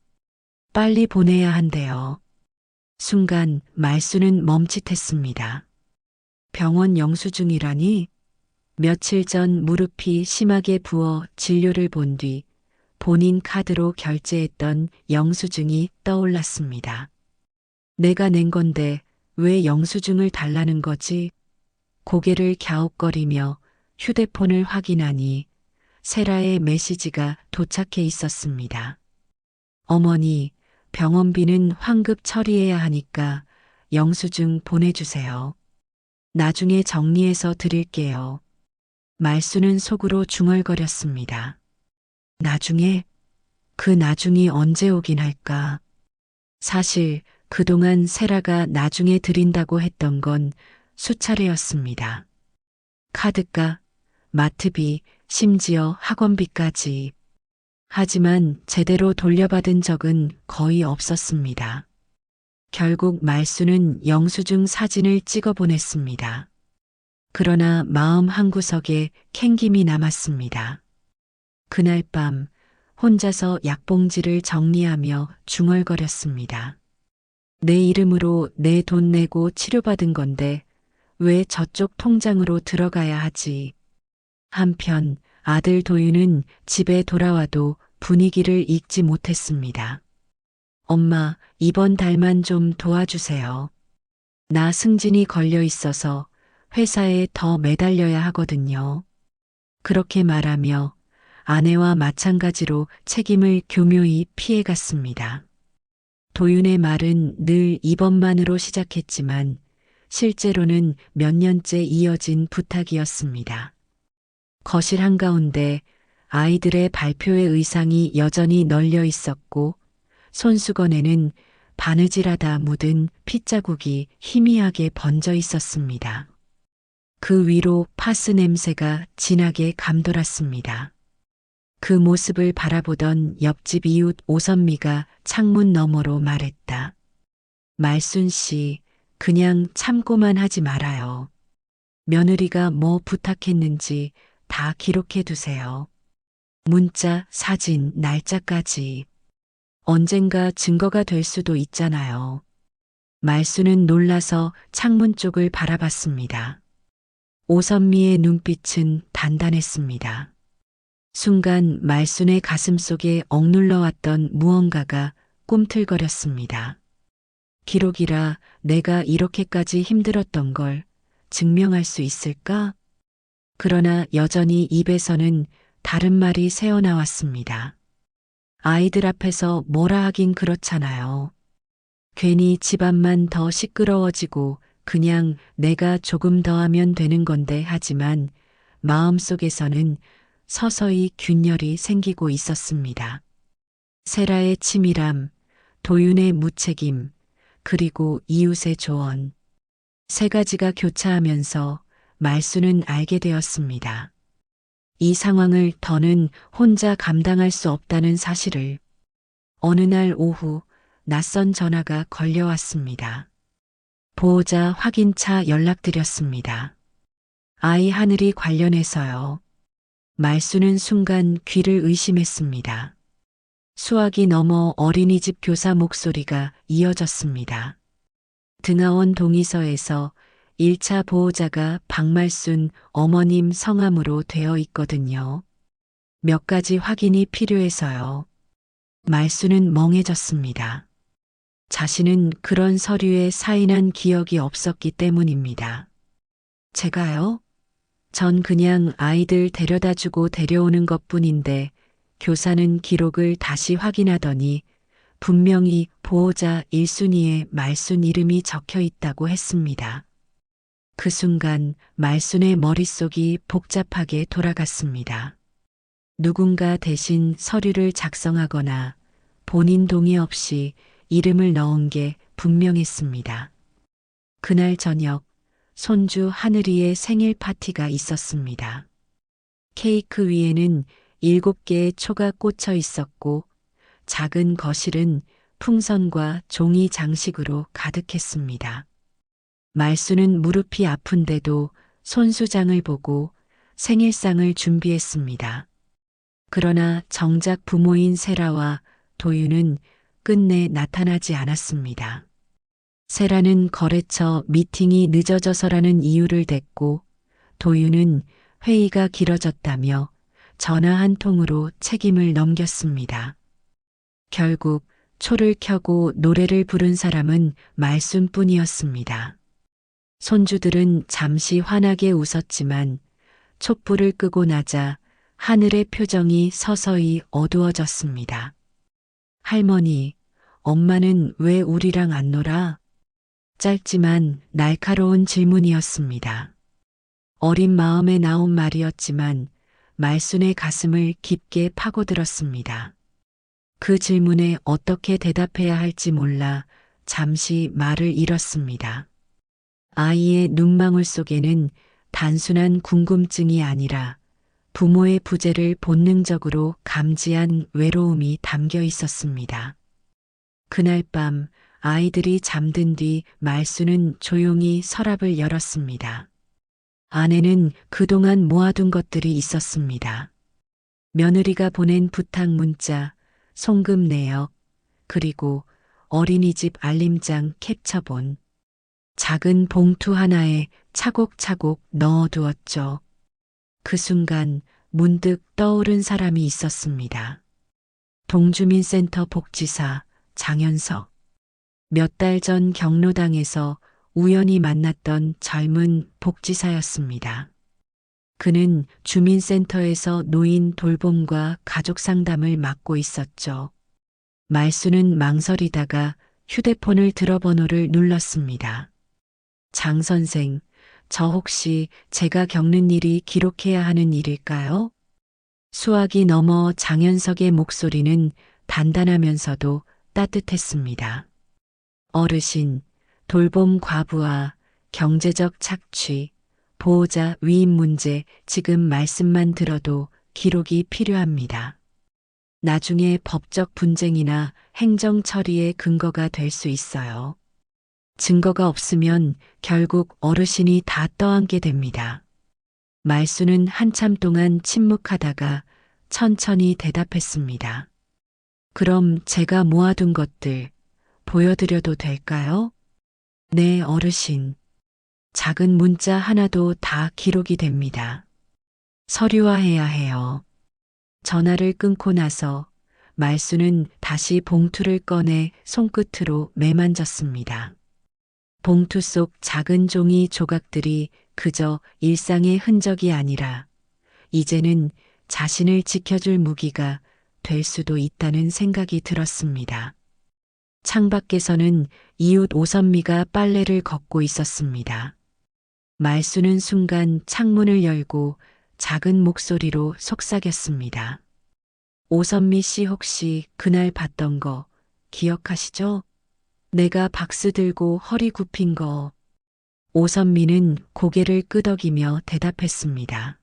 빨리 보내야 한대요. 순간 말수는 멈칫했습니다. 병원 영수증이라니? 며칠 전 무릎이 심하게 부어 진료를 본 뒤 본인 카드로 결제했던 영수증이 떠올랐습니다. 내가 낸 건데 왜 영수증을 달라는 거지? 고개를 갸웃거리며 휴대폰을 확인하니 세라의 메시지가 도착해 있었습니다. 어머니, 병원비는 환급 처리해야 하니까 영수증 보내주세요. 나중에 정리해서 드릴게요. 말수는 속으로 중얼거렸습니다. 나중에? 그 나중이 언제 오긴 할까? 사실 그동안 세라가 나중에 드린다고 했던 건 수차례였습니다. 카드값, 마트비, 심지어 학원비까지. 하지만 제대로 돌려받은 적은 거의 없었습니다. 결국 말수는 영수증 사진을 찍어 보냈습니다. 그러나 마음 한구석에 캥김이 남았습니다. 그날 밤 혼자서 약봉지를 정리하며 중얼거렸습니다. 내 이름으로 내 돈 내고 치료받은 건데 왜 저쪽 통장으로 들어가야 하지? 한편 아들 도윤은 집에 돌아와도 분위기를 읽지 못했습니다. 엄마, 이번 달만 좀 도와주세요. 나 승진이 걸려 있어서 회사에 더 매달려야 하거든요. 그렇게 말하며 아내와 마찬가지로 책임을 교묘히 피해갔습니다. 도윤의 말은 늘 이번만으로 시작했지만 실제로는 몇 년째 이어진 부탁이었습니다. 거실 한가운데 아이들의 발표회 의상이 여전히 널려 있었고 손수건에는 바느질하다 묻은 핏자국이 희미하게 번져 있었습니다. 그 위로 파스 냄새가 진하게 감돌았습니다. 그 모습을 바라보던 옆집 이웃 오선미가 창문 너머로 말했다. 말순 씨, 그냥 참고만 하지 말아요. 며느리가 뭐 부탁했는지 다 기록해 두세요. 문자, 사진, 날짜까지. 언젠가 증거가 될 수도 있잖아요. 말수는 놀라서 창문 쪽을 바라봤습니다. 오선미의 눈빛은 단단했습니다. 순간 말순의 가슴 속에 억눌러 왔던 무언가가 꿈틀거렸습니다. 기록이라 내가 이렇게까지 힘들었던 걸 증명할 수 있을까? 그러나 여전히 입에서는 다른 말이 새어나왔습니다. 아이들 앞에서 뭐라 하긴 그렇잖아요. 괜히 집안만 더 시끄러워지고 그냥 내가 조금 더 하면 되는 건데 하지만 마음속에서는 서서히 균열이 생기고 있었습니다. 세라의 치밀함, 도윤의 무책임, 그리고 이웃의 조언. 세 가지가 교차하면서 말수는 알게 되었습니다. 이 상황을 더는 혼자 감당할 수 없다는 사실을. 어느 날 오후 낯선 전화가 걸려왔습니다. 보호자 확인차 연락드렸습니다. 아이 하늘이 관련해서요. 말수는 순간 귀를 의심했습니다. 수학이 넘어 어린이집 교사 목소리가 이어졌습니다. 등하원 동의서에서 1차 보호자가 박말순 어머님 성함으로 되어 있거든요. 몇 가지 확인이 필요해서요. 말순은 멍해졌습니다. 자신은 그런 서류에 사인한 기억이 없었기 때문입니다. 제가요? 전 그냥 아이들 데려다 주고 데려오는 것뿐인데 교사는 기록을 다시 확인하더니 분명히 보호자 1순위에 말순 이름이 적혀 있다고 했습니다. 그 순간 말순의 머릿속이 복잡하게 돌아갔습니다. 누군가 대신 서류를 작성하거나 본인 동의 없이 이름을 넣은 게 분명했습니다. 그날 저녁 손주 하늘이의 생일 파티가 있었습니다. 케이크 위에는 7개의 초가 꽂혀 있었고 작은 거실은 풍선과 종이 장식으로 가득했습니다. 말순은 무릎이 아픈데도 손수장을 보고 생일상을 준비했습니다. 그러나 정작 부모인 세라와 도윤은 끝내 나타나지 않았습니다. 세라는 거래처 미팅이 늦어져서라는 이유를 댔고 도윤은 회의가 길어졌다며 전화 한 통으로 책임을 넘겼습니다. 결국 초를 켜고 노래를 부른 사람은 말순뿐이었습니다. 손주들은 잠시 환하게 웃었지만 촛불을 끄고 나자 하늘의 표정이 서서히 어두워졌습니다. 할머니, 엄마는 왜 우리랑 안 놀아? 짧지만 날카로운 질문이었습니다. 어린 마음에 나온 말이었지만 말순의 가슴을 깊게 파고들었습니다. 그 질문에 어떻게 대답해야 할지 몰라 잠시 말을 잃었습니다. 아이의 눈망울 속에는 단순한 궁금증이 아니라 부모의 부재를 본능적으로 감지한 외로움이 담겨 있었습니다. 그날 밤 아이들이 잠든 뒤 말순은 조용히 서랍을 열었습니다. 안에는 그동안 모아둔 것들이 있었습니다. 며느리가 보낸 부탁 문자, 송금 내역, 그리고 어린이집 알림장 캡처본. 작은 봉투 하나에 차곡차곡 넣어두었죠. 그 순간 문득 떠오른 사람이 있었습니다. 동주민센터 복지사 장현석. 몇 달 전 경로당에서 우연히 만났던 젊은 복지사였습니다. 그는 주민센터에서 노인 돌봄과 가족 상담을 맡고 있었죠. 말순은 망설이다가 휴대폰을 들어 번호를 눌렀습니다. 장 선생, 저 혹시 제가 겪는 일이 기록해야 하는 일일까요? 수학이 넘어 장현석의 목소리는 단단하면서도 따뜻했습니다. 어르신, 돌봄 과부와 경제적 착취, 보호자 위임 문제 지금 말씀만 들어도 기록이 필요합니다. 나중에 법적 분쟁이나 행정 처리의 근거가 될 수 있어요. 증거가 없으면 결국 어르신이 다 떠안게 됩니다. 말순은 한참 동안 침묵하다가 천천히 대답했습니다. 그럼 제가 모아둔 것들 보여드려도 될까요? 네, 어르신. 작은 문자 하나도 다 기록이 됩니다. 서류화해야 해요. 전화를 끊고 나서 말순은 다시 봉투를 꺼내 손끝으로 매만졌습니다. 봉투 속 작은 종이 조각들이 그저 일상의 흔적이 아니라 이제는 자신을 지켜줄 무기가 될 수도 있다는 생각이 들었습니다. 창밖에서는 이웃 오선미가 빨래를 걷고 있었습니다. 말순은 순간 창문을 열고 작은 목소리로 속삭였습니다. 오선미 씨 혹시 그날 봤던 거 기억하시죠? 내가 박스 들고 허리 굽힌 거. 오선미는 고개를 끄덕이며 대답했습니다.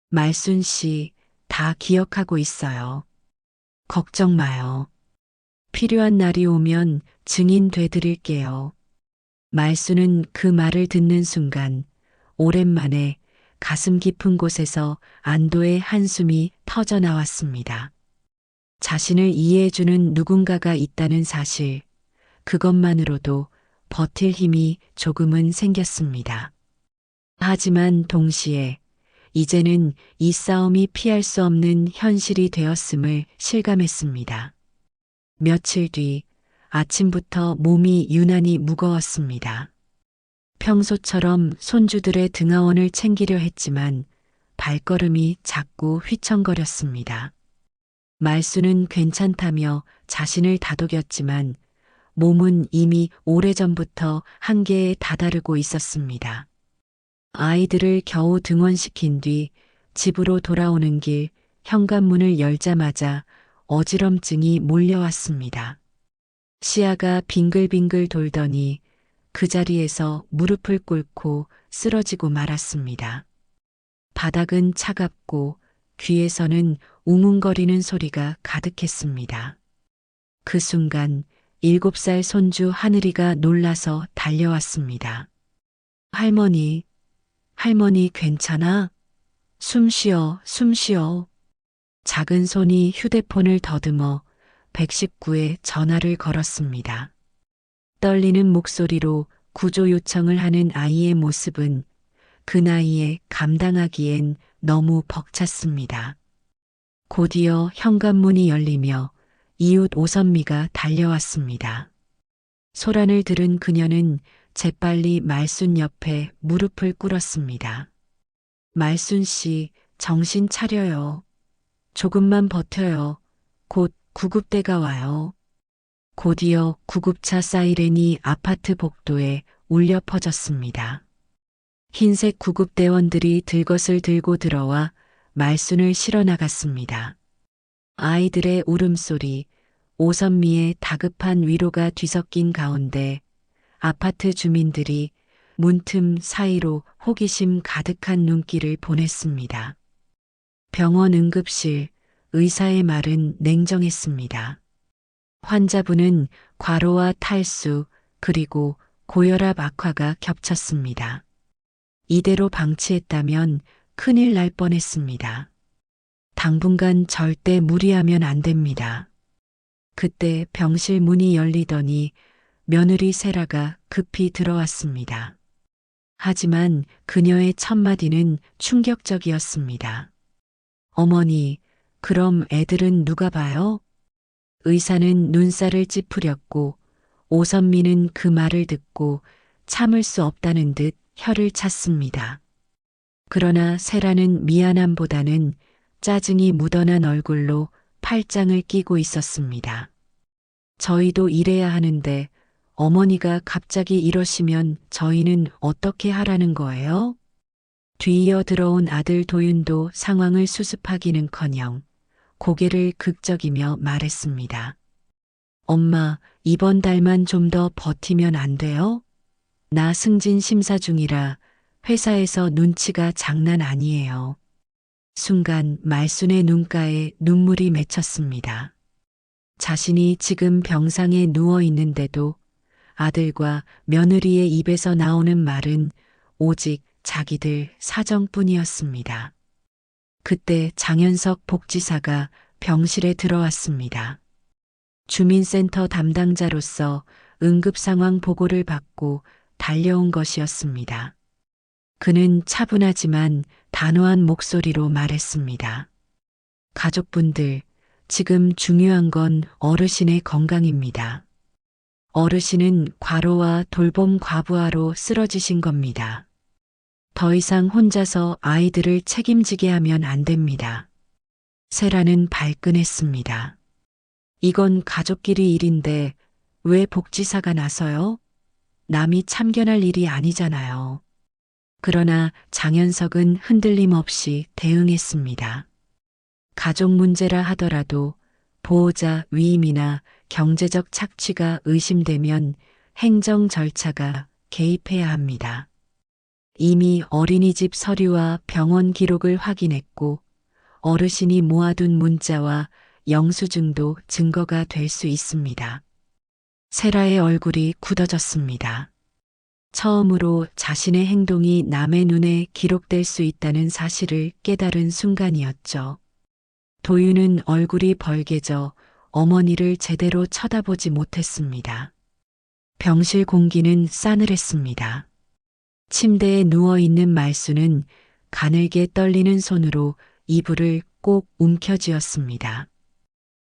말순 씨, 다 기억하고 있어요. 걱정 마요. 필요한 날이 오면 증인 되드릴게요. 말순은 그 말을 듣는 순간 오랜만에 가슴 깊은 곳에서 안도의 한숨이 터져 나왔습니다. 자신을 이해해주는 누군가가 있다는 사실, 그것만으로도 버틸 힘이 조금은 생겼습니다. 하지만 동시에 이제는 이 싸움이 피할 수 없는 현실이 되었음을 실감했습니다. 며칠 뒤 아침부터 몸이 유난히 무거웠습니다. 평소처럼 손주들의 등하원을 챙기려 했지만 발걸음이 자꾸 휘청거렸습니다. 말수는 괜찮다며 자신을 다독였지만 몸은 이미 오래전부터 한계에 다다르고 있었습니다. 아이들을 겨우 등원시킨 뒤 집으로 돌아오는 길 현관문을 열자마자 어지럼증이 몰려왔습니다. 시야가 빙글빙글 돌더니 그 자리에서 무릎을 꿇고 쓰러지고 말았습니다. 바닥은 차갑고 귀에서는 웅웅거리는 소리가 가득했습니다. 그 순간 7살 손주 하늘이가 놀라서 달려왔습니다. 할머니, 할머니 괜찮아? 숨 쉬어, 숨 쉬어. 작은 손이 휴대폰을 더듬어 119에 전화를 걸었습니다. 떨리는 목소리로 구조 요청을 하는 아이의 모습은 그 나이에 감당하기엔 너무 벅찼습니다. 곧이어 현관문이 열리며 이웃 오선미가 달려왔습니다. 소란을 들은 그녀는 재빨리 말순 옆에 무릎을 꿇었습니다. 말순 씨, 정신 차려요. 조금만 버텨요. 곧 구급대가 와요. 곧이어 구급차 사이렌이 아파트 복도에 울려 퍼졌습니다. 흰색 구급대원들이 들것을 들고 들어와 말순을 실어 나갔습니다. 아이들의 울음소리, 오선미의 다급한 위로가 뒤섞인 가운데 아파트 주민들이 문틈 사이로 호기심 가득한 눈길을 보냈습니다. 병원 응급실, 의사의 말은 냉정했습니다. 환자분은 과로와 탈수, 그리고 고혈압 악화가 겹쳤습니다. 이대로 방치했다면 큰일 날 뻔했습니다. 당분간 절대 무리하면 안 됩니다. 그때 병실 문이 열리더니 며느리 세라가 급히 들어왔습니다. 하지만 그녀의 첫마디는 충격적이었습니다. 어머니, 그럼 애들은 누가 봐요? 의사는 눈살을 찌푸렸고 오선미는 그 말을 듣고 참을 수 없다는 듯 혀를 찼습니다. 그러나 세라는 미안함보다는 짜증이 묻어난 얼굴로 팔짱을 끼고 있었습니다. 저희도 일해야 하는데 어머니가 갑자기 이러시면 저희는 어떻게 하라는 거예요? 뒤이어 들어온 아들 도윤도 상황을 수습하기는커녕 고개를 긁적이며 말했습니다. 엄마, 이번 달만 좀 더 버티면 안 돼요? 나 승진 심사 중이라 회사에서 눈치가 장난 아니에요. 순간 말순의 눈가에 눈물이 맺혔습니다. 자신이 지금 병상에 누워 있는데도 아들과 며느리의 입에서 나오는 말은 오직 자기들 사정뿐이었습니다. 그때 장현석 복지사가 병실에 들어왔습니다. 주민센터 담당자로서 응급 상황 보고를 받고 달려온 것이었습니다. 그는 차분하지만 단호한 목소리로 말했습니다. 가족분들, 지금 중요한 건 어르신의 건강입니다. 어르신은 과로와 돌봄 과부하로 쓰러지신 겁니다. 더 이상 혼자서 아이들을 책임지게 하면 안 됩니다. 세라는 발끈했습니다. 이건 가족끼리 일인데 왜 복지사가 나서요? 남이 참견할 일이 아니잖아요. 그러나 장현석은 흔들림 없이 대응했습니다. 가족 문제라 하더라도 보호자 위임이나 경제적 착취가 의심되면 행정 절차가 개입해야 합니다. 이미 어린이집 서류와 병원 기록을 확인했고 어르신이 모아둔 문자와 영수증도 증거가 될 수 있습니다. 세라의 얼굴이 굳어졌습니다. 처음으로 자신의 행동이 남의 눈에 기록될 수 있다는 사실을 깨달은 순간이었죠. 도윤은 얼굴이 벌개져 어머니를 제대로 쳐다보지 못했습니다. 병실 공기는 싸늘했습니다. 침대에 누워있는 말수는 가늘게 떨리는 손으로 이불을 꼭 움켜쥐었습니다.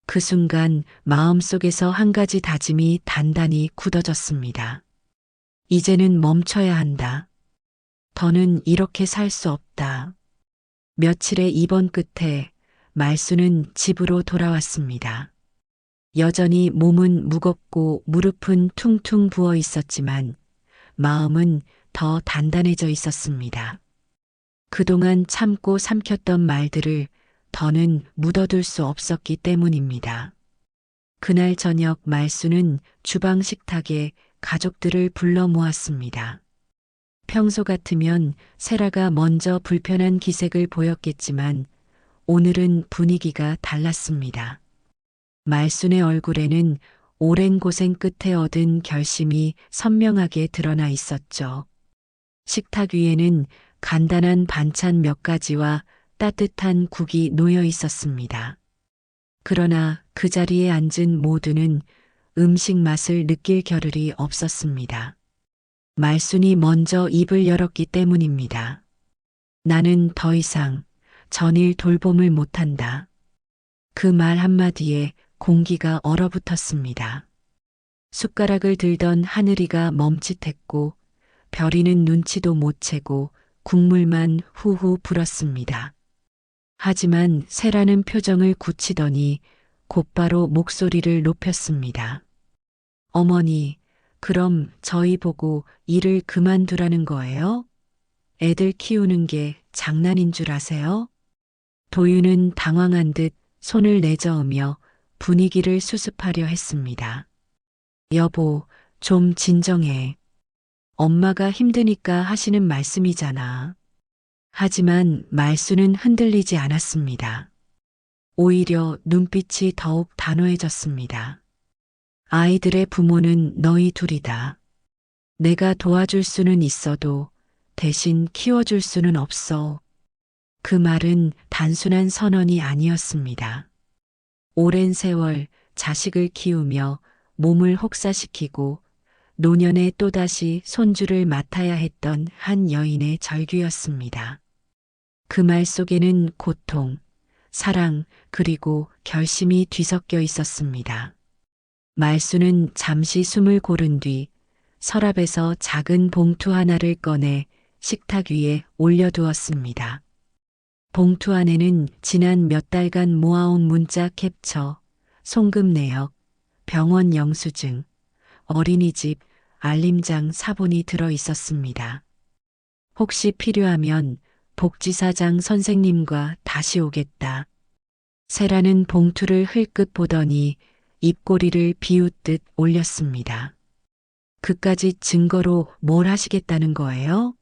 그 순간 마음속에서 한 가지 다짐이 단단히 굳어졌습니다. 이제는 멈춰야 한다. 더는 이렇게 살 수 없다. 며칠의 입원 끝에 말수는 집으로 돌아왔습니다. 여전히 몸은 무겁고 무릎은 퉁퉁 부어 있었지만 마음은 더 단단해져 있었습니다. 그동안 참고 삼켰던 말들을 더는 묻어둘 수 없었기 때문입니다. 그날 저녁 말수는 주방 식탁에 가족들을 불러 모았습니다. 평소 같으면 세라가 먼저 불편한 기색을 보였겠지만 오늘은 분위기가 달랐습니다. 말순의 얼굴에는 오랜 고생 끝에 얻은 결심이 선명하게 드러나 있었죠. 식탁 위에는 간단한 반찬 몇 가지와 따뜻한 국이 놓여 있었습니다. 그러나 그 자리에 앉은 모두는 음식 맛을 느낄 겨를이 없었습니다. 말순이 먼저 입을 열었기 때문입니다. 나는 더 이상 전일 돌봄을 못한다. 그 말 한마디에 공기가 얼어붙었습니다. 숟가락을 들던 하늘이가 멈칫했고 별이는 눈치도 못 채고 국물만 후후 불었습니다. 하지만 세라는 표정을 굳히더니 곧바로 목소리를 높였습니다. 어머니, 그럼 저희 보고 일을 그만두라는 거예요? 애들 키우는 게 장난인 줄 아세요? 도윤은 당황한 듯 손을 내저으며 분위기를 수습하려 했습니다. 여보, 좀 진정해. 엄마가 힘드니까 하시는 말씀이잖아. 하지만 말수는 흔들리지 않았습니다. 오히려 눈빛이 더욱 단호해졌습니다. 아이들의 부모는 너희 둘이다. 내가 도와줄 수는 있어도 대신 키워줄 수는 없어. 그 말은 단순한 선언이 아니었습니다. 오랜 세월 자식을 키우며 몸을 혹사시키고 노년에 또다시 손주를 맡아야 했던 한 여인의 절규였습니다. 그 말 속에는 고통, 사랑, 그리고 결심이 뒤섞여 있었습니다. 말수는 잠시 숨을 고른 뒤 서랍에서 작은 봉투 하나를 꺼내 식탁 위에 올려두었습니다. 봉투 안에는 지난 몇 달간 모아온 문자 캡처, 송금 내역, 병원 영수증, 어린이집, 알림장 사본이 들어 있었습니다. 혹시 필요하면 복지사장 선생님과 다시 오겠다. 세라는 봉투를 흘끗 보더니 입꼬리를 비웃듯 올렸습니다. 그까짓 증거로 뭘 하시겠다는 거예요?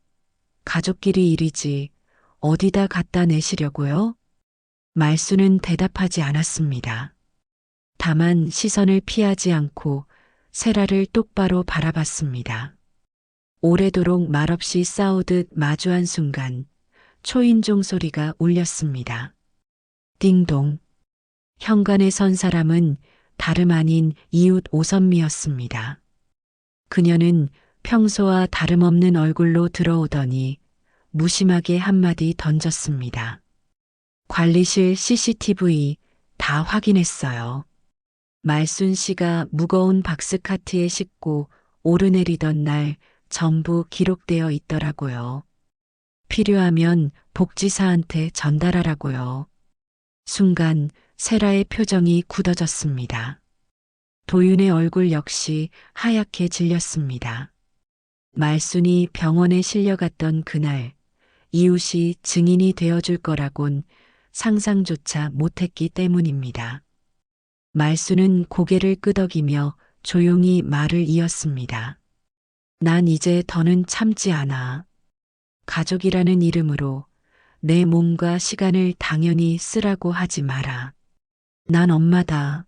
가족끼리 일이지 어디다 갖다 내시려고요? 말수는 대답하지 않았습니다. 다만 시선을 피하지 않고 세라를 똑바로 바라봤습니다. 오래도록 말없이 싸우듯 마주한 순간 초인종 소리가 울렸습니다. 띵동. 현관에 선 사람은 다름 아닌 이웃 오선미였습니다. 그녀는 평소와 다름없는 얼굴로 들어오더니 무심하게 한마디 던졌습니다. 관리실 CCTV 다 확인했어요. 말순 씨가 무거운 박스카트에 싣고 오르내리던 날 전부 기록되어 있더라고요. 필요하면 복지사한테 전달하라고요. 순간 세라의 표정이 굳어졌습니다. 도윤의 얼굴 역시 하얗게 질렸습니다. 말순이 병원에 실려갔던 그날 이웃이 증인이 되어줄 거라곤 상상조차 못했기 때문입니다. 말순은 고개를 끄덕이며 조용히 말을 이었습니다. 난 이제 더는 참지 않아. 가족이라는 이름으로 내 몸과 시간을 당연히 쓰라고 하지 마라. 난 엄마다.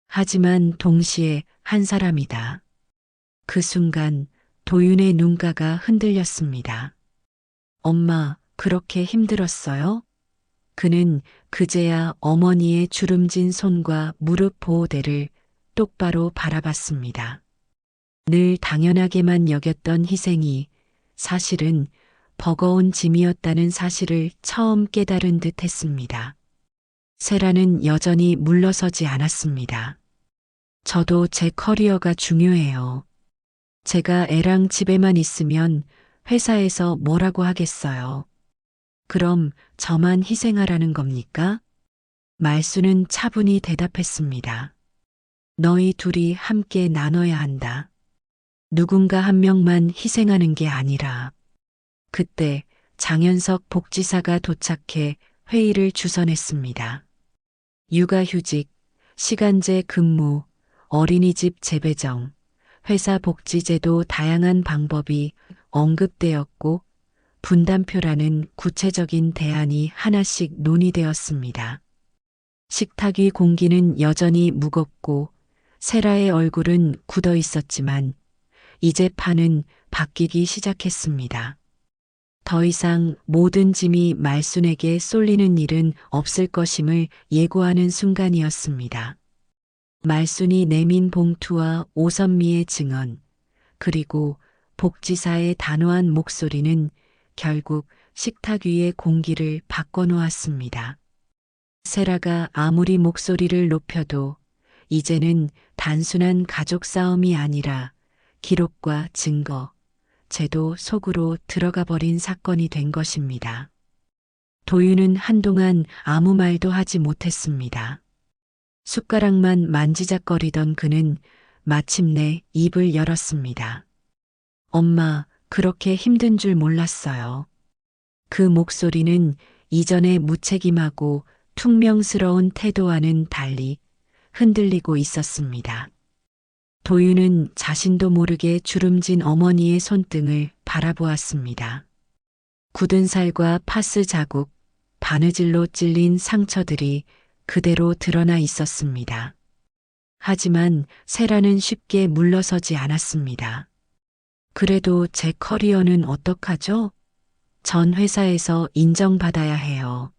하지만 동시에 한 사람이다. 그 순간 도윤의 눈가가 흔들렸습니다. 엄마, 그렇게 힘들었어요? 그는 그제야 어머니의 주름진 손과 무릎 보호대를 똑바로 바라봤습니다. 늘 당연하게만 여겼던 희생이 사실은 버거운 짐이었다는 사실을 처음 깨달은 듯 했습니다. 세라는 여전히 물러서지 않았습니다. 저도 제 커리어가 중요해요. 제가 애랑 집에만 있으면 회사에서 뭐라고 하겠어요. 그럼 저만 희생하라는 겁니까? 말수는 차분히 대답했습니다. 너희 둘이 함께 나눠야 한다. 누군가 한 명만 희생하는 게 아니라. 그때 장현석 복지사가 도착해 회의를 주선했습니다. 육아휴직, 시간제 근무, 어린이집 재배정, 회사 복지제도 다양한 방법이 언급되었고 분담표라는 구체적인 대안이 하나씩 논의되었습니다. 식탁 위 공기는 여전히 무겁고 세라의 얼굴은 굳어 있었지만 이제 판은 바뀌기 시작했습니다. 더 이상 모든 짐이 말순에게 쏠리는 일은 없을 것임을 예고하는 순간이었습니다. 말순이 내민 봉투와 오선미의 증언, 그리고 복지사의 단호한 목소리는 결국 식탁 위의 공기를 바꿔놓았습니다. 세라가 아무리 목소리를 높여도 이제는 단순한 가족 싸움이 아니라 기록과 증거, 제도 속으로 들어가 버린 사건이 된 것입니다. 도윤은 한동안 아무 말도 하지 못했습니다. 숟가락만 만지작거리던 그는 마침내 입을 열었습니다. 엄마, 그렇게 힘든 줄 몰랐어요. 그 목소리는 이전의 무책임하고 퉁명스러운 태도와는 달리 흔들리고 있었습니다. 도윤은 자신도 모르게 주름진 어머니의 손등을 바라보았습니다. 굳은 살과 파스 자국, 바느질로 찔린 상처들이 그대로 드러나 있었습니다. 하지만 세라는 쉽게 물러서지 않았습니다. 그래도 제 커리어는 어떡하죠? 전 회사에서 인정받아야 해요.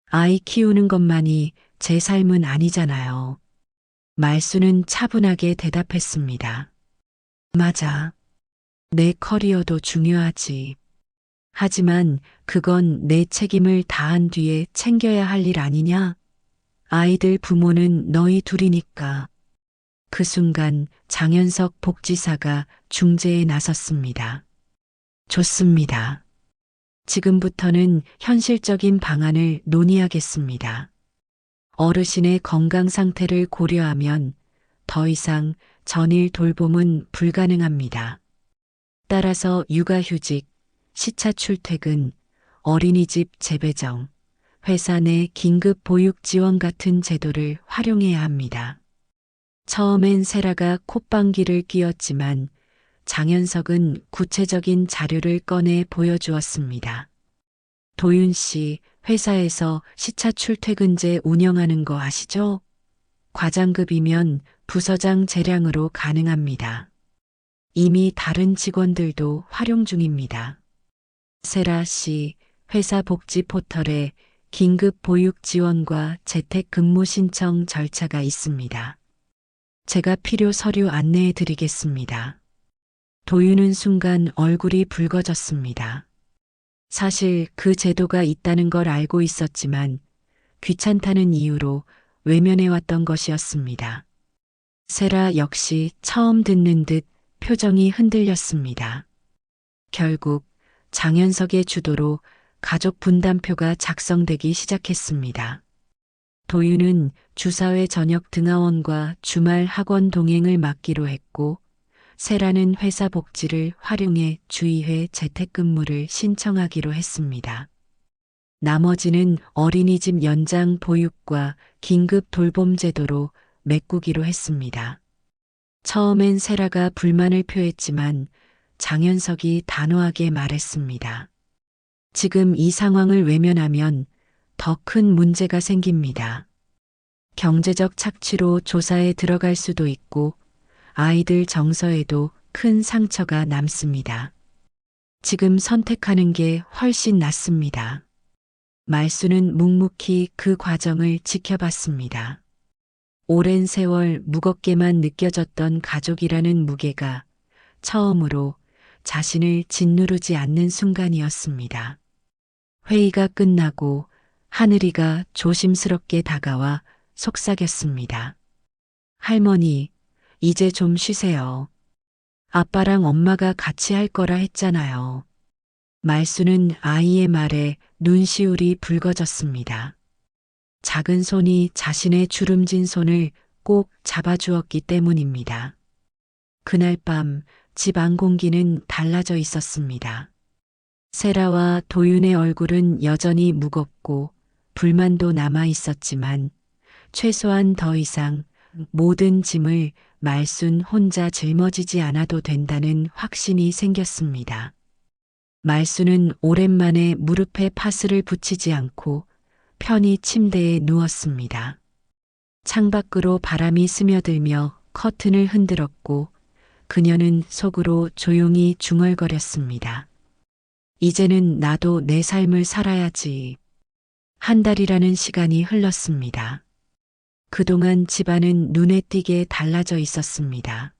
아이 키우는 것만이 제 삶은 아니잖아요. 말수는 차분하게 대답했습니다. 맞아. 내 커리어도 중요하지. 하지만 그건 내 책임을 다한 뒤에 챙겨야 할 일 아니냐? 아이들 부모는 너희 둘이니까. 그 순간 장현석 복지사가 중재에 나섰습니다. 좋습니다. 지금부터는 현실적인 방안을 논의하겠습니다. 어르신의 건강 상태를 고려하면 더 이상 전일 돌봄은 불가능합니다. 따라서 육아휴직, 시차 출퇴근, 어린이집 재배정, 회사 내 긴급 보육 지원 같은 제도를 활용해야 합니다. 처음엔 세라가 콧방귀를 뀌었지만 장현석은 구체적인 자료를 꺼내 보여주었습니다. 도윤 씨, 회사에서 시차 출퇴근제 운영하는 거 아시죠? 과장급이면 부서장 재량으로 가능합니다. 이미 다른 직원들도 활용 중입니다. 세라 씨, 회사 복지 포털에 긴급 보육 지원과 재택 근무 신청 절차가 있습니다. 제가 필요 서류 안내해 드리겠습니다. 도윤은 순간 얼굴이 붉어졌습니다. 사실 그 제도가 있다는 걸 알고 있었지만 귀찮다는 이유로 외면해왔던 것이었습니다. 세라 역시 처음 듣는 듯 표정이 흔들렸습니다. 결국 장현석의 주도로 가족 분담표가 작성되기 시작했습니다. 도윤은 주사회 저녁 등하원과 주말 학원 동행을 맡기로 했고 세라는 회사 복지를 활용해 주의회 재택근무를 신청하기로 했습니다. 나머지는 어린이집 연장 보육과 긴급 돌봄 제도로 메꾸기로 했습니다. 처음엔 세라가 불만을 표했지만 장현석이 단호하게 말했습니다. 지금 이 상황을 외면하면 더 큰 문제가 생깁니다. 경제적 착취로 조사에 들어갈 수도 있고 아이들 정서에도 큰 상처가 남습니다. 지금 선택하는 게 훨씬 낫습니다. 말수는 묵묵히 그 과정을 지켜봤습니다. 오랜 세월 무겁게만 느껴졌던 가족이라는 무게가 처음으로 자신을 짓누르지 않는 순간이었습니다. 회의가 끝나고 하늘이가 조심스럽게 다가와 속삭였습니다. 할머니, 이제 좀 쉬세요. 아빠랑 엄마가 같이 할 거라 했잖아요. 말수는 아이의 말에 눈시울이 붉어졌습니다. 작은 손이 자신의 주름진 손을 꼭 잡아주었기 때문입니다. 그날 밤 집 안 공기는 달라져 있었습니다. 세라와 도윤의 얼굴은 여전히 무겁고 불만도 남아 있었지만 최소한 더 이상 모든 짐을 말순 혼자 짊어지지 않아도 된다는 확신이 생겼습니다. 말순은 오랜만에 무릎에 파스를 붙이지 않고 편히 침대에 누웠습니다. 창밖으로 바람이 스며들며 커튼을 흔들었고 그녀는 속으로 조용히 중얼거렸습니다. 이제는 나도 내 삶을 살아야지. 한 달이라는 시간이 흘렀습니다. 그동안 집안은 눈에 띄게 달라져 있었습니다.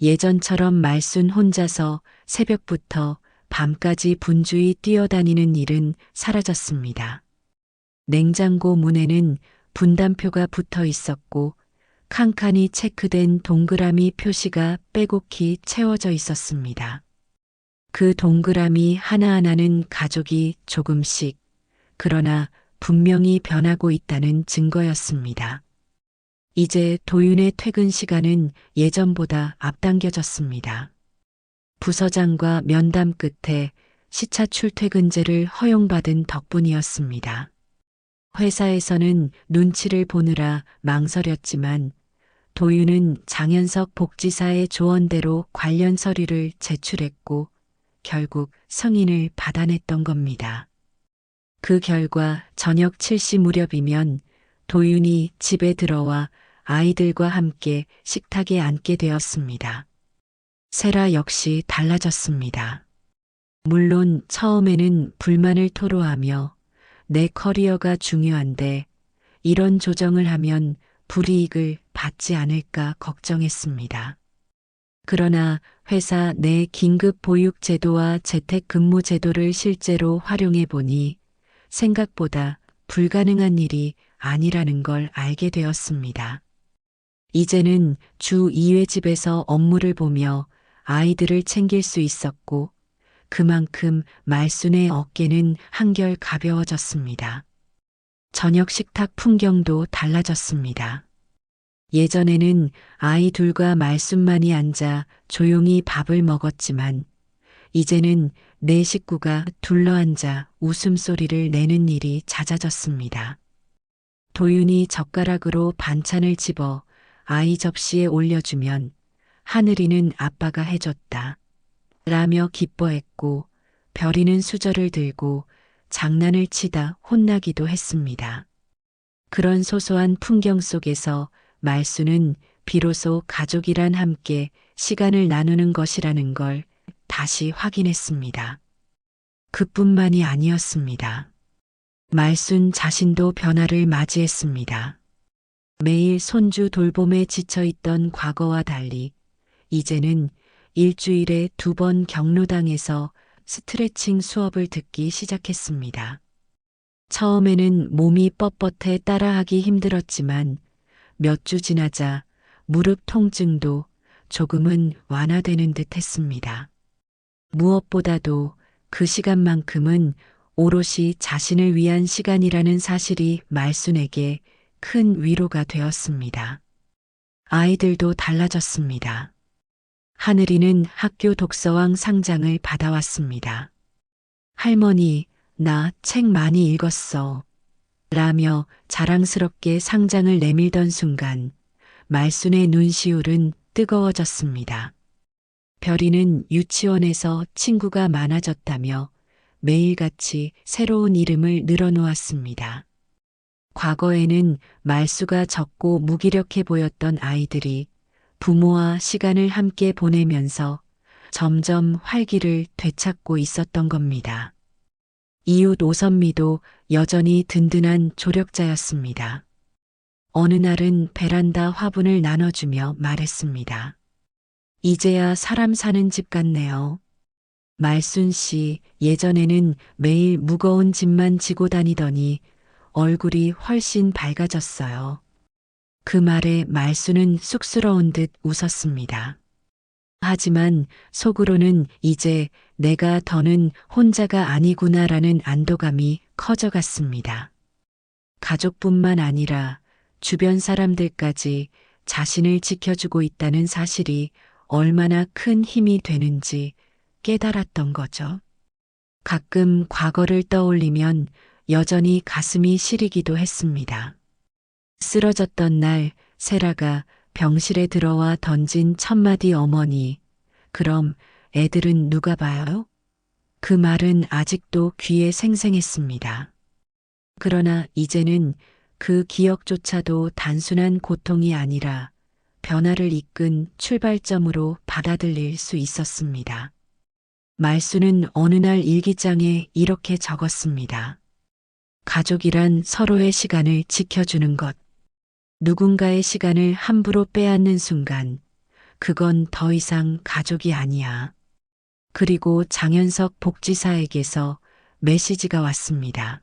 예전처럼 말순 혼자서 새벽부터 밤까지 분주히 뛰어다니는 일은 사라졌습니다. 냉장고 문에는 분담표가 붙어 있었고 칸칸이 체크된 동그라미 표시가 빼곡히 채워져 있었습니다. 그 동그라미 하나하나는 가족이 조금씩, 그러나 분명히 변하고 있다는 증거였습니다. 이제 도윤의 퇴근 시간은 예전보다 앞당겨졌습니다. 부서장과 면담 끝에 시차 출퇴근제를 허용받은 덕분이었습니다. 회사에서는 눈치를 보느라 망설였지만 도윤은 장현석 복지사의 조언대로 관련 서류를 제출했고 결국 승인을 받아냈던 겁니다. 그 결과 저녁 7시 무렵이면 도윤이 집에 들어와 아이들과 함께 식탁에 앉게 되었습니다. 세라 역시 달라졌습니다. 물론 처음에는 불만을 토로하며 내 커리어가 중요한데 이런 조정을 하면 불이익을 받지 않을까 걱정했습니다. 그러나 회사 내 긴급 보육 제도와 재택 근무 제도를 실제로 활용해 보니 생각보다 불가능한 일이 아니라는 걸 알게 되었습니다. 이제는 주 2회 집에서 업무를 보며 아이들을 챙길 수 있었고 그만큼 말순의 어깨는 한결 가벼워졌습니다. 저녁 식탁 풍경도 달라졌습니다. 예전에는 아이 둘과 말순만이 앉아 조용히 밥을 먹었지만 이제는 네 식구가 둘러앉아 웃음소리를 내는 일이 잦아졌습니다. 도윤이 젓가락으로 반찬을 집어 아이 접시에 올려주면 하늘이는 아빠가 해줬다 라며 기뻐했고 별이는 수저를 들고 장난을 치다 혼나기도 했습니다. 그런 소소한 풍경 속에서 말수는 비로소 가족이란 함께 시간을 나누는 것이라는 걸 다시 확인했습니다. 그뿐만이 아니었습니다. 말순 자신도 변화를 맞이했습니다. 매일 손주 돌봄에 지쳐있던 과거와 달리 이제는 일주일에 2번 경로당에서 스트레칭 수업을 듣기 시작했습니다. 처음에는 몸이 뻣뻣해 따라하기 힘들었지만 몇 주 지나자 무릎 통증도 조금은 완화되는 듯 했습니다. 무엇보다도 그 시간만큼은 오롯이 자신을 위한 시간이라는 사실이 말순에게 큰 위로가 되었습니다. 아이들도 달라졌습니다. 하늘이는 학교 독서왕 상장을 받아왔습니다. 할머니, 나 책 많이 읽었어. 라며 자랑스럽게 상장을 내밀던 순간 말순의 눈시울은 뜨거워졌습니다. 별이는 유치원에서 친구가 많아졌다며 매일같이 새로운 이름을 늘어놓았습니다. 과거에는 말수가 적고 무기력해 보였던 아이들이 부모와 시간을 함께 보내면서 점점 활기를 되찾고 있었던 겁니다. 이웃 오선미도 여전히 든든한 조력자였습니다. 어느 날은 베란다 화분을 나눠주며 말했습니다. 이제야 사람 사는 집 같네요. 말순 씨, 예전에는 매일 무거운 짐만 지고 다니더니 얼굴이 훨씬 밝아졌어요. 그 말에 말순은 쑥스러운 듯 웃었습니다. 하지만 속으로는 이제 내가 더는 혼자가 아니구나라는 안도감이 커져갔습니다. 가족뿐만 아니라 주변 사람들까지 자신을 지켜주고 있다는 사실이 얼마나 큰 힘이 되는지 깨달았던 거죠. 가끔 과거를 떠올리면 여전히 가슴이 시리기도 했습니다. 쓰러졌던 날 세라가 병실에 들어와 던진 첫마디 어머니, 그럼 애들은 누가 봐요? 그 말은 아직도 귀에 생생했습니다. 그러나 이제는 그 기억조차도 단순한 고통이 아니라 변화를 이끈 출발점으로 받아들일 수 있었습니다. 말수는 어느 날 일기장에 이렇게 적었습니다. 가족이란 서로의 시간을 지켜주는 것. 누군가의 시간을 함부로 빼앗는 순간, 그건 더 이상 가족이 아니야. 그리고 장현석 복지사에게서 메시지가 왔습니다.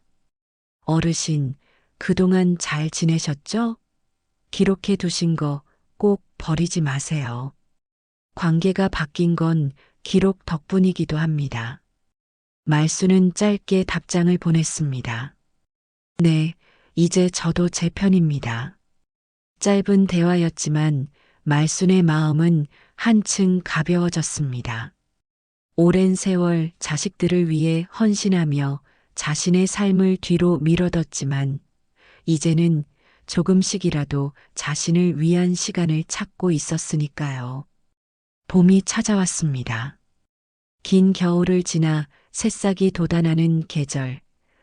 어르신, 그동안 잘 지내셨죠? 기록해 두신 거 꼭 버리지 마세요. 관계가 바뀐 건 기록 덕분이기도 합니다. 말수는 짧게 답장을 보냈습니다. 네, 이제 저도 제 편입니다. 짧은 대화였지만 말순의 마음은 한층 가벼워졌습니다. 오랜 세월 자식들을 위해 헌신하며 자신의 삶을 뒤로 미뤄뒀지만 이제는 조금씩이라도 자신을 위한 시간을 찾고 있었으니까요. 봄이 찾아왔습니다. 긴 겨울을 지나 새싹이 돋아나는 계절,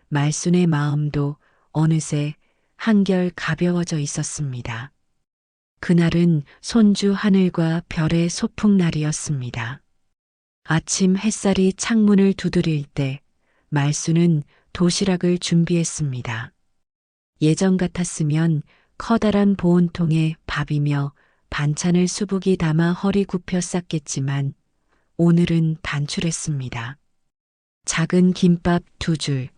말순의 마음도 어느새 한결 가벼워져 있었습니다. 그날은 손주 하늘과 별의 소풍날이었습니다. 아침 햇살이 창문을 두드릴 때 말순은 도시락을 준비했습니다. 예전 같았으면 커다란 보온통에 밥이며 반찬을 수북이 담아 허리 굽혀 쌌겠지만 오늘은 단출했습니다. 작은 김밥 2줄,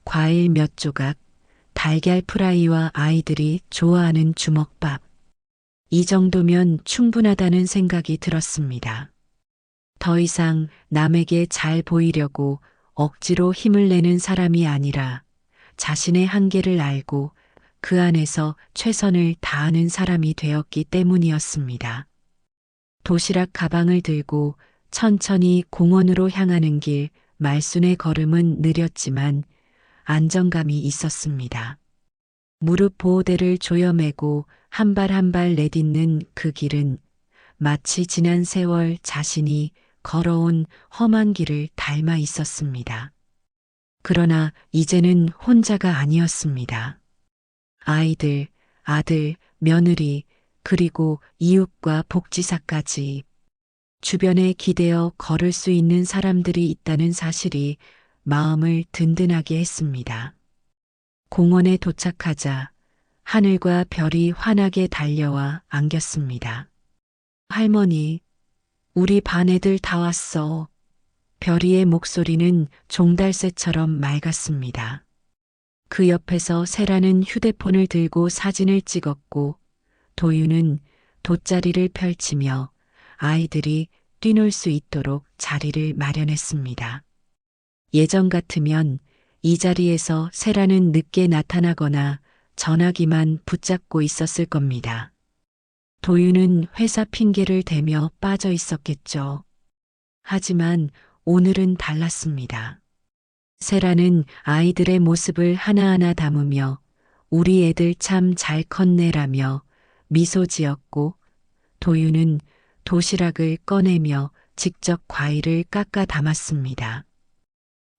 과일 몇 조각, 달걀 프라이와 아이들이 좋아하는 주먹밥. 이 정도면 충분하다는 생각이 들었습니다. 더 이상 남에게 잘 보이려고 억지로 힘을 내는 사람이 아니라 자신의 한계를 알고 그 안에서 최선을 다하는 사람이 되었기 때문이었습니다. 도시락 가방을 들고 천천히 공원으로 향하는 길, 말순의 걸음은 느렸지만 안정감이 있었습니다. 무릎 보호대를 조여매고 한 발 한 발 내딛는 그 길은 마치 지난 세월 자신이 걸어온 험한 길을 닮아 있었습니다. 그러나 이제는 혼자가 아니었습니다. 아이들, 아들, 며느리, 그리고 이웃과 복지사까지 주변에 기대어 걸을 수 있는 사람들이 있다는 사실이 마음을 든든하게 했습니다. 공원에 도착하자 하늘과 별이 환하게 달려와 안겼습니다. 할머니, 우리 반 애들 다 왔어. 별이의 목소리는 종달새처럼 맑았습니다. 그 옆에서 세라는 휴대폰을 들고 사진을 찍었고 도유는 돗자리를 펼치며 아이들이 뛰놀 수 있도록 자리를 마련했습니다. 예전 같으면 이 자리에서 세라는 늦게 나타나거나 전화기만 붙잡고 있었을 겁니다. 도유는 회사 핑계를 대며 빠져 있었겠죠. 하지만 오늘은 달랐습니다. 세라는 아이들의 모습을 하나하나 담으며 우리 애들 참 잘 컸네라며 미소 지었고 도유는 도시락을 꺼내며 직접 과일을 깎아 담았습니다.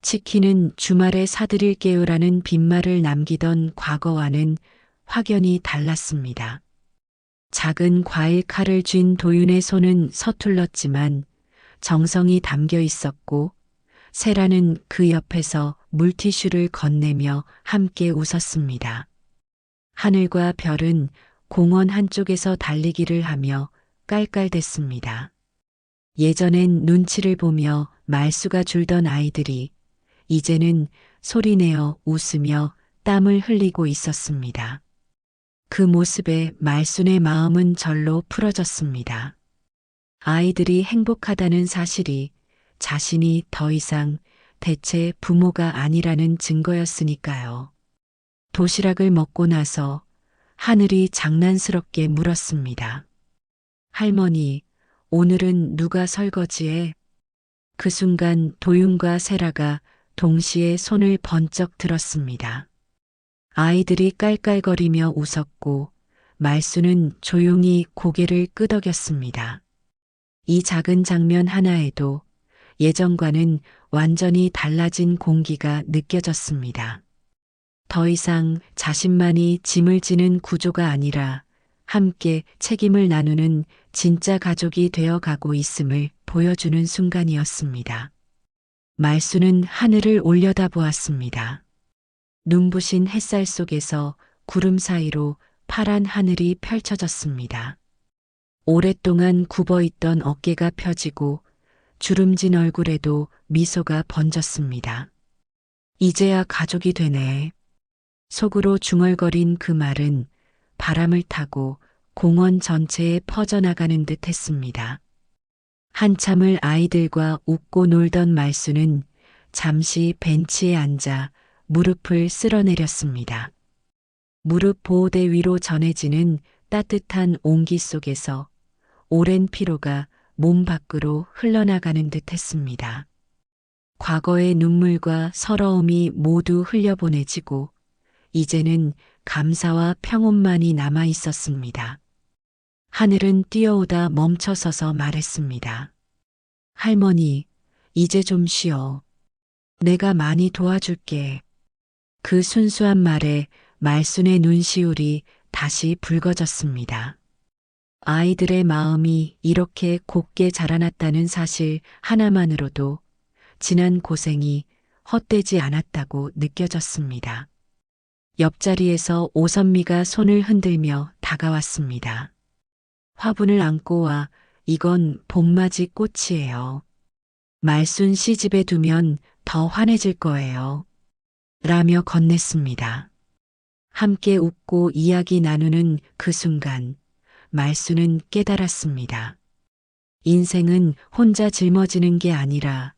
치킨은 주말에 사드릴게요라는 빈말을 남기던 과거와는 확연히 달랐습니다. 작은 과일 칼을 쥔 도윤의 손은 서툴렀지만 정성이 담겨 있었고 세라는 그 옆에서 물티슈를 건네며 함께 웃었습니다. 하늘과 별은 공원 한쪽에서 달리기를 하며 깔깔댔습니다. 예전엔 눈치를 보며 말수가 줄던 아이들이 이제는 소리내어 웃으며 땀을 흘리고 있었습니다. 그 모습에 말순의 마음은 절로 풀어졌습니다. 아이들이 행복하다는 사실이 자신이 더 이상 대체 부모가 아니라는 증거였으니까요. 도시락을 먹고 나서 하늘이 장난스럽게 물었습니다. 할머니, 오늘은 누가 설거지해? 그 순간 도윤과 세라가 동시에 손을 번쩍 들었습니다. 아이들이 깔깔거리며 웃었고 말수는 조용히 고개를 끄덕였습니다. 이 작은 장면 하나에도 예전과는 완전히 달라진 공기가 느껴졌습니다. 더 이상 자신만이 짐을 지는 구조가 아니라 함께 책임을 나누는 진짜 가족이 되어 가고 있음을 보여주는 순간이었습니다. 말수는 하늘을 올려다보았습니다. 눈부신 햇살 속에서 구름 사이로 파란 하늘이 펼쳐졌습니다. 오랫동안 굽어있던 어깨가 펴지고 주름진 얼굴에도 미소가 번졌습니다. 이제야 가족이 되네. 속으로 중얼거린 그 말은 바람을 타고 공원 전체에 퍼져나가는 듯 했습니다. 한참을 아이들과 웃고 놀던 말수는 잠시 벤치에 앉아 무릎을 쓸어내렸습니다. 무릎 보호대 위로 전해지는 따뜻한 온기 속에서 오랜 피로가 몸 밖으로 흘러나가는 듯 했습니다. 과거의 눈물과 서러움이 모두 흘려보내지고 이제는 감사와 평온만이 남아 있었습니다. 하늘은 뛰어오다 멈춰서서 말했습니다. 할머니, 이제 좀 쉬어. 내가 많이 도와줄게. 그 순수한 말에 말순의 눈시울이 다시 붉어졌습니다. 아이들의 마음이 이렇게 곱게 자라났다는 사실 하나만으로도 지난 고생이 헛되지 않았다고 느껴졌습니다. 옆자리에서 오선미가 손을 흔들며 다가왔습니다. 화분을 안고 와, 이건 봄맞이 꽃이에요. 말순 씨 집에 두면 더 환해질 거예요. 라며 건넸습니다. 함께 웃고 이야기 나누는 그 순간 말순은 깨달았습니다. 인생은 혼자 짊어지는 게 아니라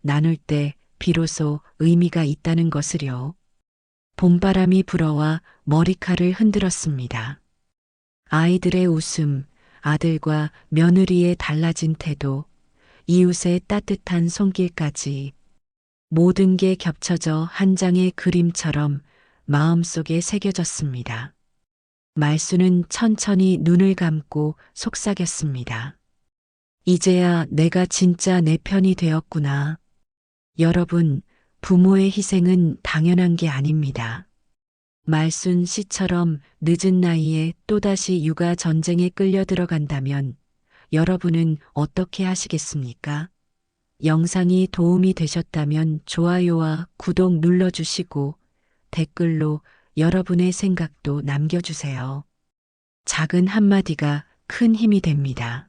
나눌 때 비로소 의미가 있다는 것을요. 봄바람이 불어와 머리칼을 흔들었습니다. 아이들의 웃음, 아들과 며느리의 달라진 태도, 이웃의 따뜻한 손길까지 모든 게 겹쳐져 한 장의 그림처럼 마음속에 새겨졌습니다. 말수는 천천히 눈을 감고 속삭였습니다. 이제야 내가 진짜 내 편이 되었구나. 여러분, 부모의 희생은 당연한 게 아닙니다. 말순 씨처럼 늦은 나이에 또다시 육아 전쟁에 끌려 들어간다면 여러분은 어떻게 하시겠습니까? 영상이 도움이 되셨다면 좋아요와 구독 눌러주시고 댓글로 여러분의 생각도 남겨주세요. 작은 한마디가 큰 힘이 됩니다.